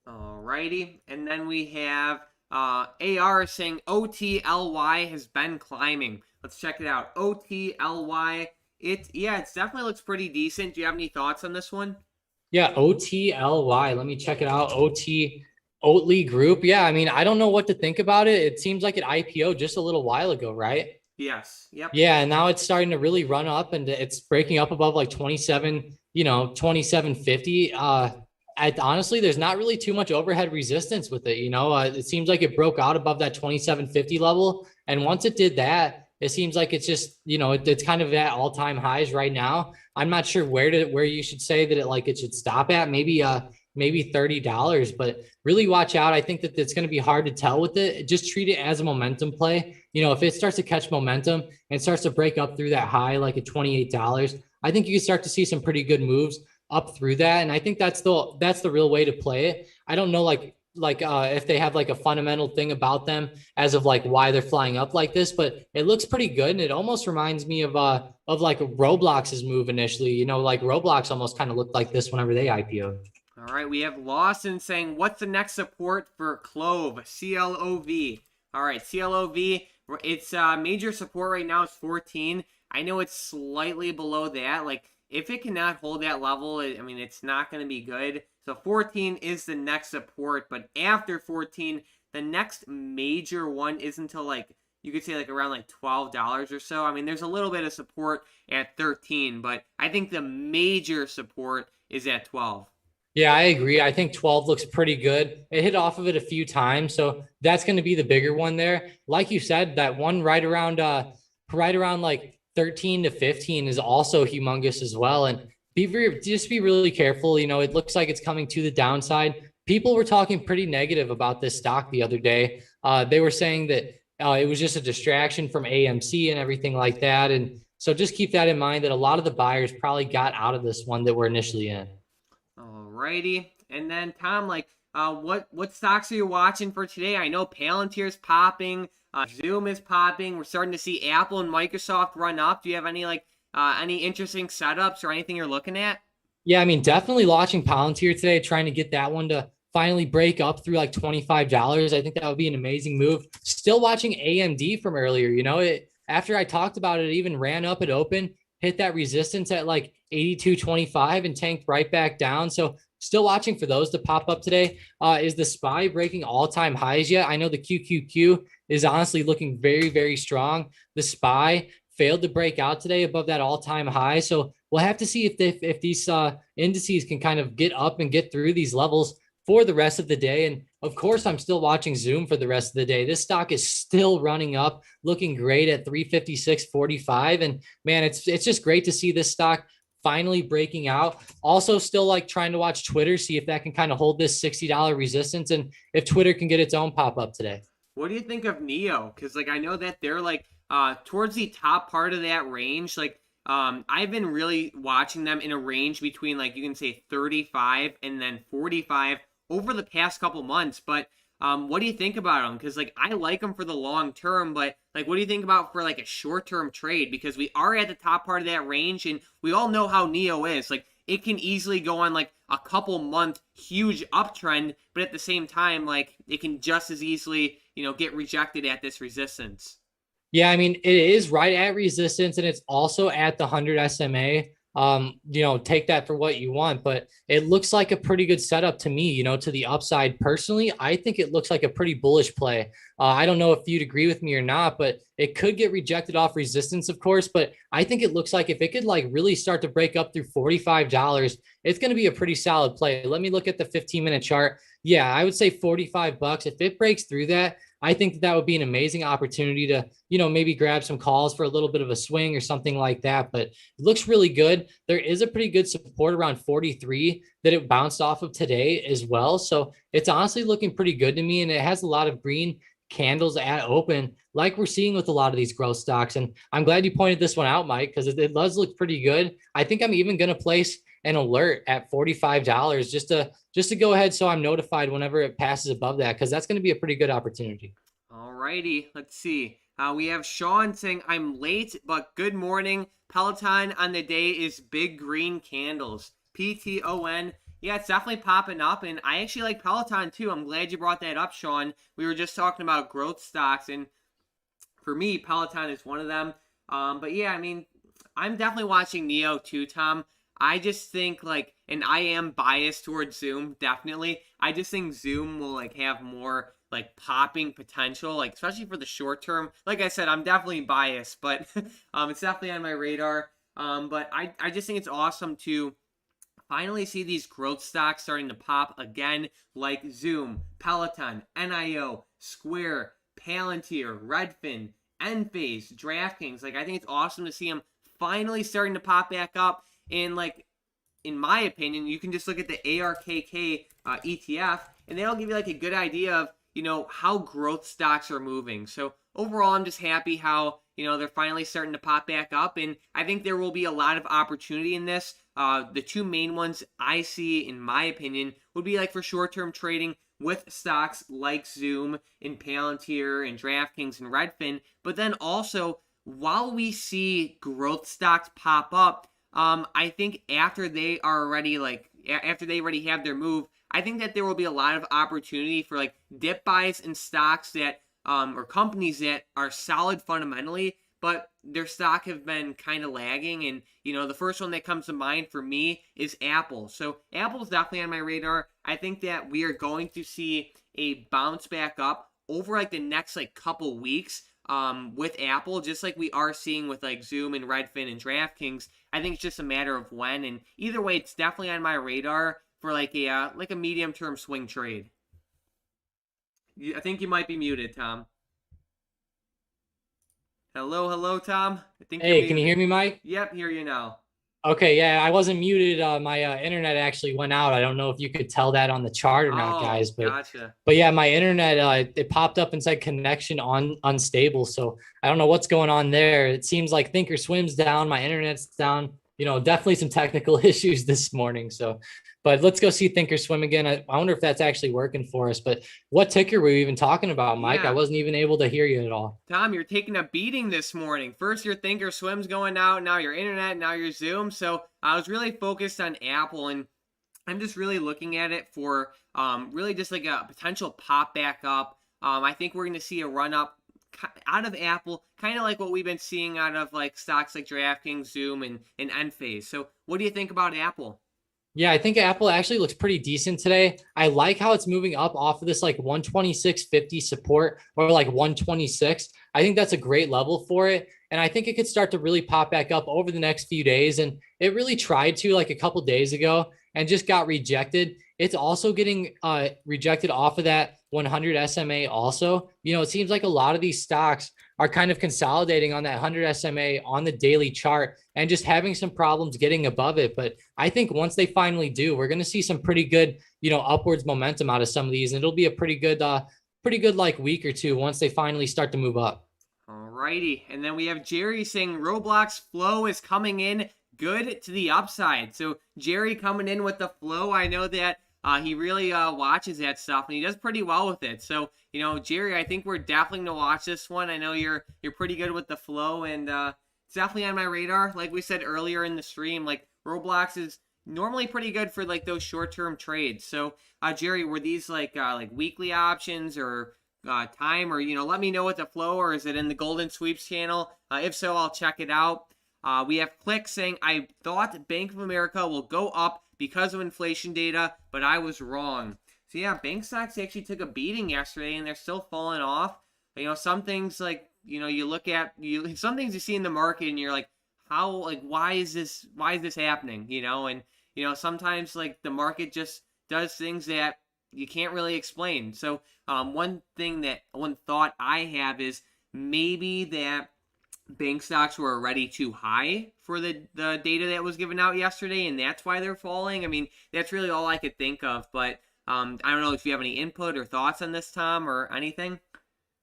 Alrighty, and then we have AR saying OTLY has been climbing. Let's check it out. OTLY. It definitely looks pretty decent. Do you have any thoughts on this one? Yeah, OTLY. Let me check it out. OT Oatly Group. Yeah, I mean, I don't know what to think about it. It seems like it IPO just a little while ago, right? Yes. Yep. Yeah, and now it's starting to really run up and it's breaking up above like 27, 2750. Honestly, there's not really too much overhead resistance with it. It seems like it broke out above that 2750 level. And once it did that, it seems like it's just, it's kind of at all-time highs right now. I'm not sure where you should say that it should stop at. Maybe $30, but really watch out. I think that it's going to be hard to tell with it. Just treat it as a momentum play. If it starts to catch momentum and starts to break up through that high, like at $28, I think you can start to see some pretty good moves up through that. And I think that's the real way to play it. I don't know if they have like a fundamental thing about them as of like why they're flying up like this, but it looks pretty good. And it almost reminds me of like Roblox's move initially. Like Roblox almost kind of looked like this whenever they IPO'd. All right, we have Lawson saying, what's the next support for Clove? CLOV. All right, CLOV, its major support right now is 14. I know it's slightly below that. Like, if it cannot hold that level, I mean, it's not going to be good. So 14 is the next support, but after 14, the next major one is until like, you could say like around like $12 or so. I mean, there's a little bit of support at 13, but I think the major support is at 12. Yeah, I agree. I think 12 looks pretty good. It hit off of it a few times, so that's going to be the bigger one there. Like you said, that one right around like 13 to 15 is also humongous as well. And just be really careful. It looks like it's coming to the downside. People were talking pretty negative about this stock the other day. They were saying that it was just a distraction from AMC and everything like that. And so just keep that in mind that a lot of the buyers probably got out of this one that were initially in. Alrighty. And then Tom, like, what stocks are you watching for today? I know Palantir's popping, Zoom is popping. We're starting to see Apple and Microsoft run up. Do you have any interesting setups or anything you're looking at? Yeah, I mean, definitely launching Palantir today, trying to get that one to finally break up through like $25. I think that would be an amazing move. Still watching AMD from earlier, after I talked about it, it even ran up at open, hit that resistance at like 82.25 and tanked right back down. So still watching for those to pop up today. Is the SPY breaking all-time highs yet? I know the QQQ is honestly looking very, very strong. The SPY failed to break out today above that all-time high. So we'll have to see if these indices can kind of get up and get through these levels for the rest of the day. And of course, I'm still watching Zoom for the rest of the day. This stock is still running up, looking great at 356.45. And man, it's just great to see this stock finally breaking out. Also, still like trying to watch Twitter, see if that can kind of hold this $60 resistance and if Twitter can get its own pop up today. What do you think of Neo? Because like I know that they're like towards the top part of that range. Like I've been really watching them in a range between like you can say 35 and then 45 over the past couple months. But what do you think about them? Because like I like them for the long term, but like what do you think about for like a short term trade? Because we are at the top part of that range, and we all know how Neo is. Like it can easily go on like a couple month huge uptrend, but at the same time, like it can just as easily get rejected at this resistance. Yeah, I mean, it is right at resistance and it's also at the 100 SMA. Take that for what you want, but it looks like a pretty good setup to me, to the upside. Personally, I think it looks like a pretty bullish play. I don't know if you'd agree with me or not, but it could get rejected off resistance, of course. But I think it looks like if it could like really start to break up through $45, it's going to be a pretty solid play. Let me look at the 15-minute chart. Yeah, I would say $45. If it breaks through that, I think that would be an amazing opportunity to, maybe grab some calls for a little bit of a swing or something like that. But it looks really good. There is a pretty good support around 43 that it bounced off of today as well. So it's honestly looking pretty good to me. And it has a lot of green candles at open, like we're seeing with a lot of these growth stocks. And I'm glad you pointed this one out, Mike, because it does look pretty good. I think I'm even going to place an alert at $45 just to go ahead so I'm notified whenever it passes above that, because that's going to be a pretty good opportunity. Alrighty, let's see. We have Sean saying, I'm late, but good morning. Peloton on the day is big green candles. PTON. Yeah, it's definitely popping up, and I actually like Peloton too. I'm glad you brought that up, Sean. We were just talking about growth stocks, and for me, Peloton is one of them. But yeah, I mean, I'm definitely watching Neo too, Tom. I just think like, and I am biased towards Zoom, definitely. I just think Zoom will like have more like popping potential, like especially for the short term. Like I said, I'm definitely biased, but it's definitely on my radar. But I just think it's awesome to finally see these growth stocks starting to pop again, like Zoom, Peloton, NIO, Square, Palantir, Redfin, Enphase, DraftKings. Like I think it's awesome to see them finally starting to pop back up. And like in my opinion, you can just look at the ARKK ETF, and that'll give you like a good idea of how growth stocks are moving. So overall, I'm just happy how they're finally starting to pop back up, and I think there will be a lot of opportunity in this. The two main ones I see, in my opinion, would be like for short-term trading with stocks like Zoom and Palantir and DraftKings and Redfin. But then also, while we see growth stocks pop up, I think after they are already after they already have their move, I think that there will be a lot of opportunity for like dip buys in stocks that or companies that are solid fundamentally, but their stock have been kind of lagging. And the first one that comes to mind for me is Apple. So Apple's definitely on my radar. I think that we are going to see a bounce back up over like the next like couple weeks with Apple, just like we are seeing with like Zoom and Redfin and DraftKings. I think it's just a matter of when, and either way, it's definitely on my radar for like a medium term swing trade. I think you might be muted, Tom. Hello, hello, Tom. I think you're Hey, can you muted. hear me, Mike? Yep, hear you now. Okay, yeah, I wasn't muted. My internet actually went out. I don't know if you could tell that on the chart or not, Oh, guys, but gotcha. yeah, my internet it popped up and said connection on unstable. So I don't know what's going on there. It seems like Thinkorswim's down, my internet's down. Definitely some technical issues this morning. So, but let's go see Thinkorswim again. I wonder if that's actually working for us. But what ticker were we even talking about, Mike? I Yeah. wasn't even able to hear you at all. Tom, you're taking a beating this morning. First, your Thinkorswim's going out, now your internet, now your Zoom. So I was really focused on Apple, and I'm just really looking at it for really just like a potential pop back up. I think we're going to see a run up out of Apple, kind of like what we've been seeing out of like stocks like DraftKings, Zoom, and Enphase. So what do you think about Apple? Yeah, I think Apple actually looks pretty decent today. I like how it's moving up off of this like 126.50 support or like 126. I think that's a great level for it. And I think it could start to really pop back up over the next few days. And it really tried to like a couple days ago and just got rejected. It's also getting rejected off of that 100 SMA also. It seems like a lot of these stocks are kind of consolidating on that 100 SMA on the daily chart and just having some problems getting above it. But I think once they finally do, we're going to see some pretty good, upwards momentum out of some of these. And it'll be a pretty good like week or two once they finally start to move up. Alrighty, and then we have Jerry saying Roblox flow is coming in good to the upside. So Jerry coming in with the flow. I know that he really watches that stuff, and he does pretty well with it. So Jerry, I think we're definitely gonna watch this one. I know you're pretty good with the flow, and it's definitely on my radar. Like we said earlier in the stream, like Roblox is normally pretty good for like those short-term trades. So Jerry, were these like weekly options or time, or let me know what the flow, or is it in the Golden Sweeps channel? If so, I'll check it out. We have Click saying, I thought Bank of America will go up because of inflation data, but I was wrong. So yeah, bank stocks actually took a beating yesterday, and they're still falling off. Some things like you look at some things you see in the market, and you're like, how, like, why is this happening? And sometimes like the market just does things that you can't really explain. So one thought I have is maybe that bank stocks were already too high for the data that was given out yesterday, and that's why they're falling. I mean, that's really all I could think of. But I don't know if you have any input or thoughts on this, Tom, or anything.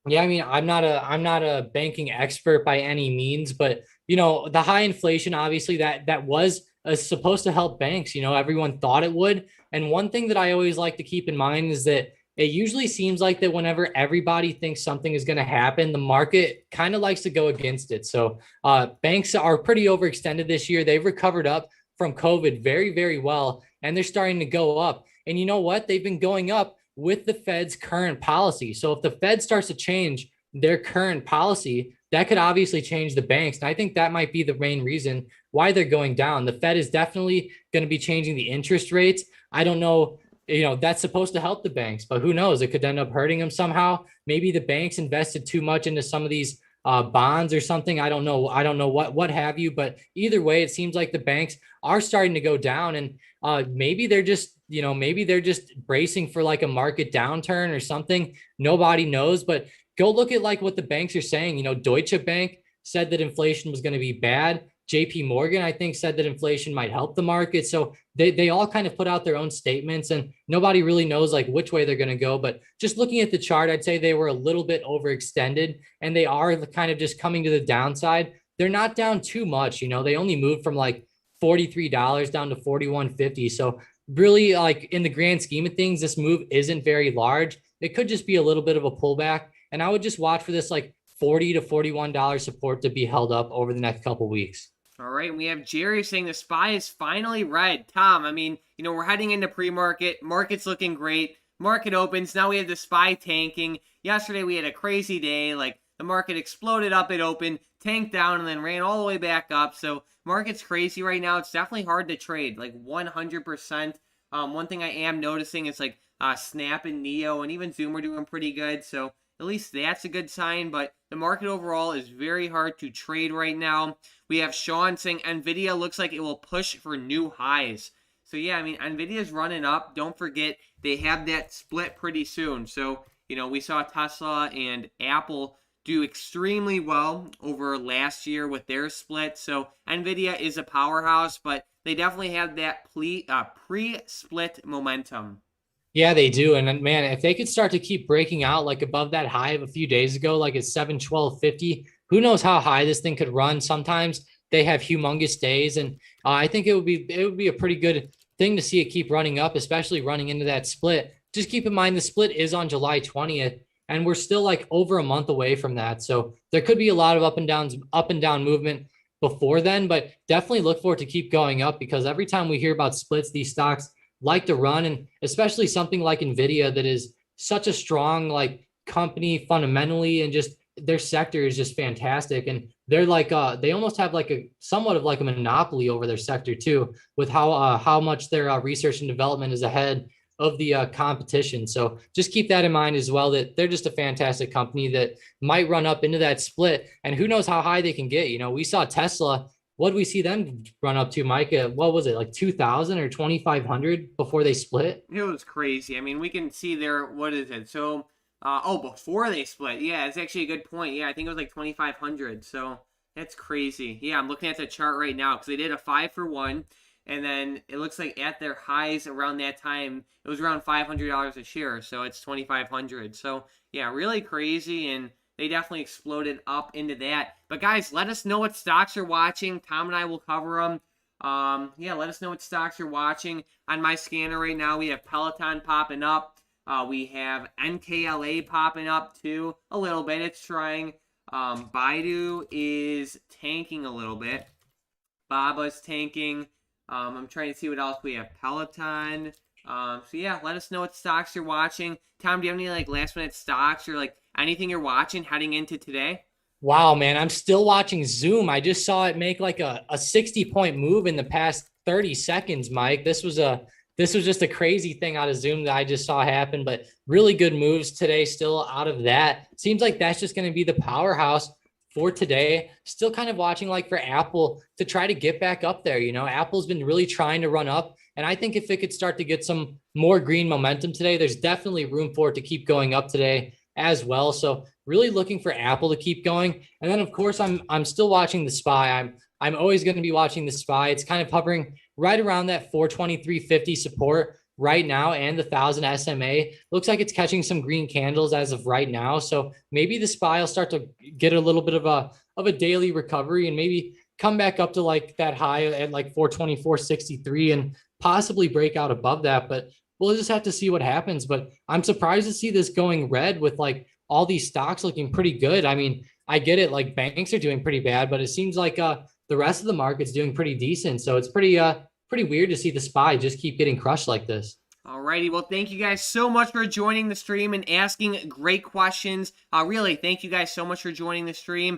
Yeah, I mean, I'm not a banking expert by any means, but the high inflation, obviously that was supposed to help banks. Everyone thought it would. And one thing that I always like to keep in mind is that it usually seems like that whenever everybody thinks something is going to happen, the market kind of likes to go against it. So banks are pretty overextended this year. They've recovered up from COVID very, very well, and they're starting to go up. And you know what? They've been going up with the Fed's current policy. So if the Fed starts to change their current policy, that could obviously change the banks. And I think that might be the main reason why they're going down. The Fed is definitely going to be changing the interest rates. I don't know, that's supposed to help the banks, but who knows? It could end up hurting them somehow. Maybe the banks invested too much into some of these bonds or something. I don't know. I don't know what have you, but either way, it seems like the banks are starting to go down, and maybe they're just, maybe they're just bracing for like a market downturn or something. Nobody knows, but go look at like what the banks are saying. Deutsche Bank said that inflation was going to be bad. JP Morgan, I think, said that inflation might help the market. So they all kind of put out their own statements, and nobody really knows like which way they're going to go. But just looking at the chart, I'd say they were a little bit overextended, and they are kind of just coming to the downside. They're not down too much. They only moved from like $43 down to $41.50. So really, like in the grand scheme of things, this move isn't very large. It could just be a little bit of a pullback. And I would just watch for this like $40 to $41 support to be held up over the next couple weeks. All right, we have Jerry saying the SPY is finally red. Tom, I mean, we're heading into pre-market. Market's looking great. Market opens. Now we have the SPY tanking. Yesterday we had a crazy day. Like the market exploded up, it opened, tanked down, and then ran all the way back up. So market's crazy right now. It's definitely hard to trade, like 100%. One thing I am noticing is like Snap and Neo and even Zoom are doing pretty good. So at least that's a good sign, but the market overall is very hard to trade right now. We have Sean saying NVIDIA looks like it will push for new highs. So yeah, I mean, NVIDIA's running up. Don't forget, they have that split pretty soon. So, we saw Tesla and Apple do extremely well over last year with their split. So NVIDIA is a powerhouse, but they definitely have that pre-split momentum. Yeah, they do. And man, if they could start to keep breaking out like above that high of a few days ago, like it's 712.50, who knows how high this thing could run. Sometimes they have humongous days. And I think it would be a pretty good thing to see it keep running up, especially running into that split. Just keep in mind the split is on July 20th, and we're still like over a month away from that. So there could be a lot of up and down movement before then, but definitely look for it to keep going up, because every time we hear about splits, these stocks like to run, and especially something like NVIDIA that is such a strong like company fundamentally, and just their sector is just fantastic. And they're like they almost have like a somewhat of like a monopoly over their sector too, with how much their research and development is ahead of the competition. So just keep that in mind as well, that they're just a fantastic company that might run up into that split, and who knows how high they can get. We saw Tesla. What did we see them run up to, Mike? What was it, like 2,000 or 2,500 before they split? It was crazy. I mean, we can see there, what is it? So, before they split. Yeah, it's actually a good point. Yeah, I think it was like 2,500. So that's crazy. Yeah, I'm looking at the chart right now because they did a 5-for-1. And then it looks like at their highs around that time, it was around $500 a share. So it's 2,500. So yeah, really crazy. And they definitely exploded up into that. But guys, let us know what stocks you're watching. Tom and I will cover them. Yeah, let us know what stocks you're watching. On my scanner right now, we have Peloton popping up. We have NKLA popping up too. A little bit. It's trying. Baidu is tanking a little bit. Baba's tanking. I'm trying to see what else we have. Peloton. So yeah, let us know what stocks you're watching. Tom, do you have any like last minute stocks or like anything you're watching heading into today? Wow, man, I'm still watching Zoom. I just saw it make like a 60-point move in the past 30 seconds, Mike. This was just a crazy thing out of Zoom that I just saw happen, but really good moves today still out of that. Seems like that's just going to be the powerhouse for today. Still kind of watching like for Apple to try to get back up there. Apple's been really trying to run up, and I think if it could start to get some more green momentum today, there's definitely room for it to keep going up today as well. So really looking for Apple to keep going. And then of course I'm still watching the SPY. I'm always going to be watching the SPY. It's kind of hovering right around that 423.50 support right now, and the 1,000 SMA. Looks like it's catching some green candles as of right now. So maybe the SPY will start to get a little bit of a daily recovery and maybe come back up to like that high at like 424.63 and possibly break out above that. But we'll just have to see what happens. But I'm surprised to see this going red with like all these stocks looking pretty good. I mean, I get it, like banks are doing pretty bad, but it seems like the rest of the market's doing pretty decent. So it's pretty weird to see the SPY just keep getting crushed like this. Alrighty, well, thank you guys so much for joining the stream and asking great questions. Really, thank you guys so much for joining the stream.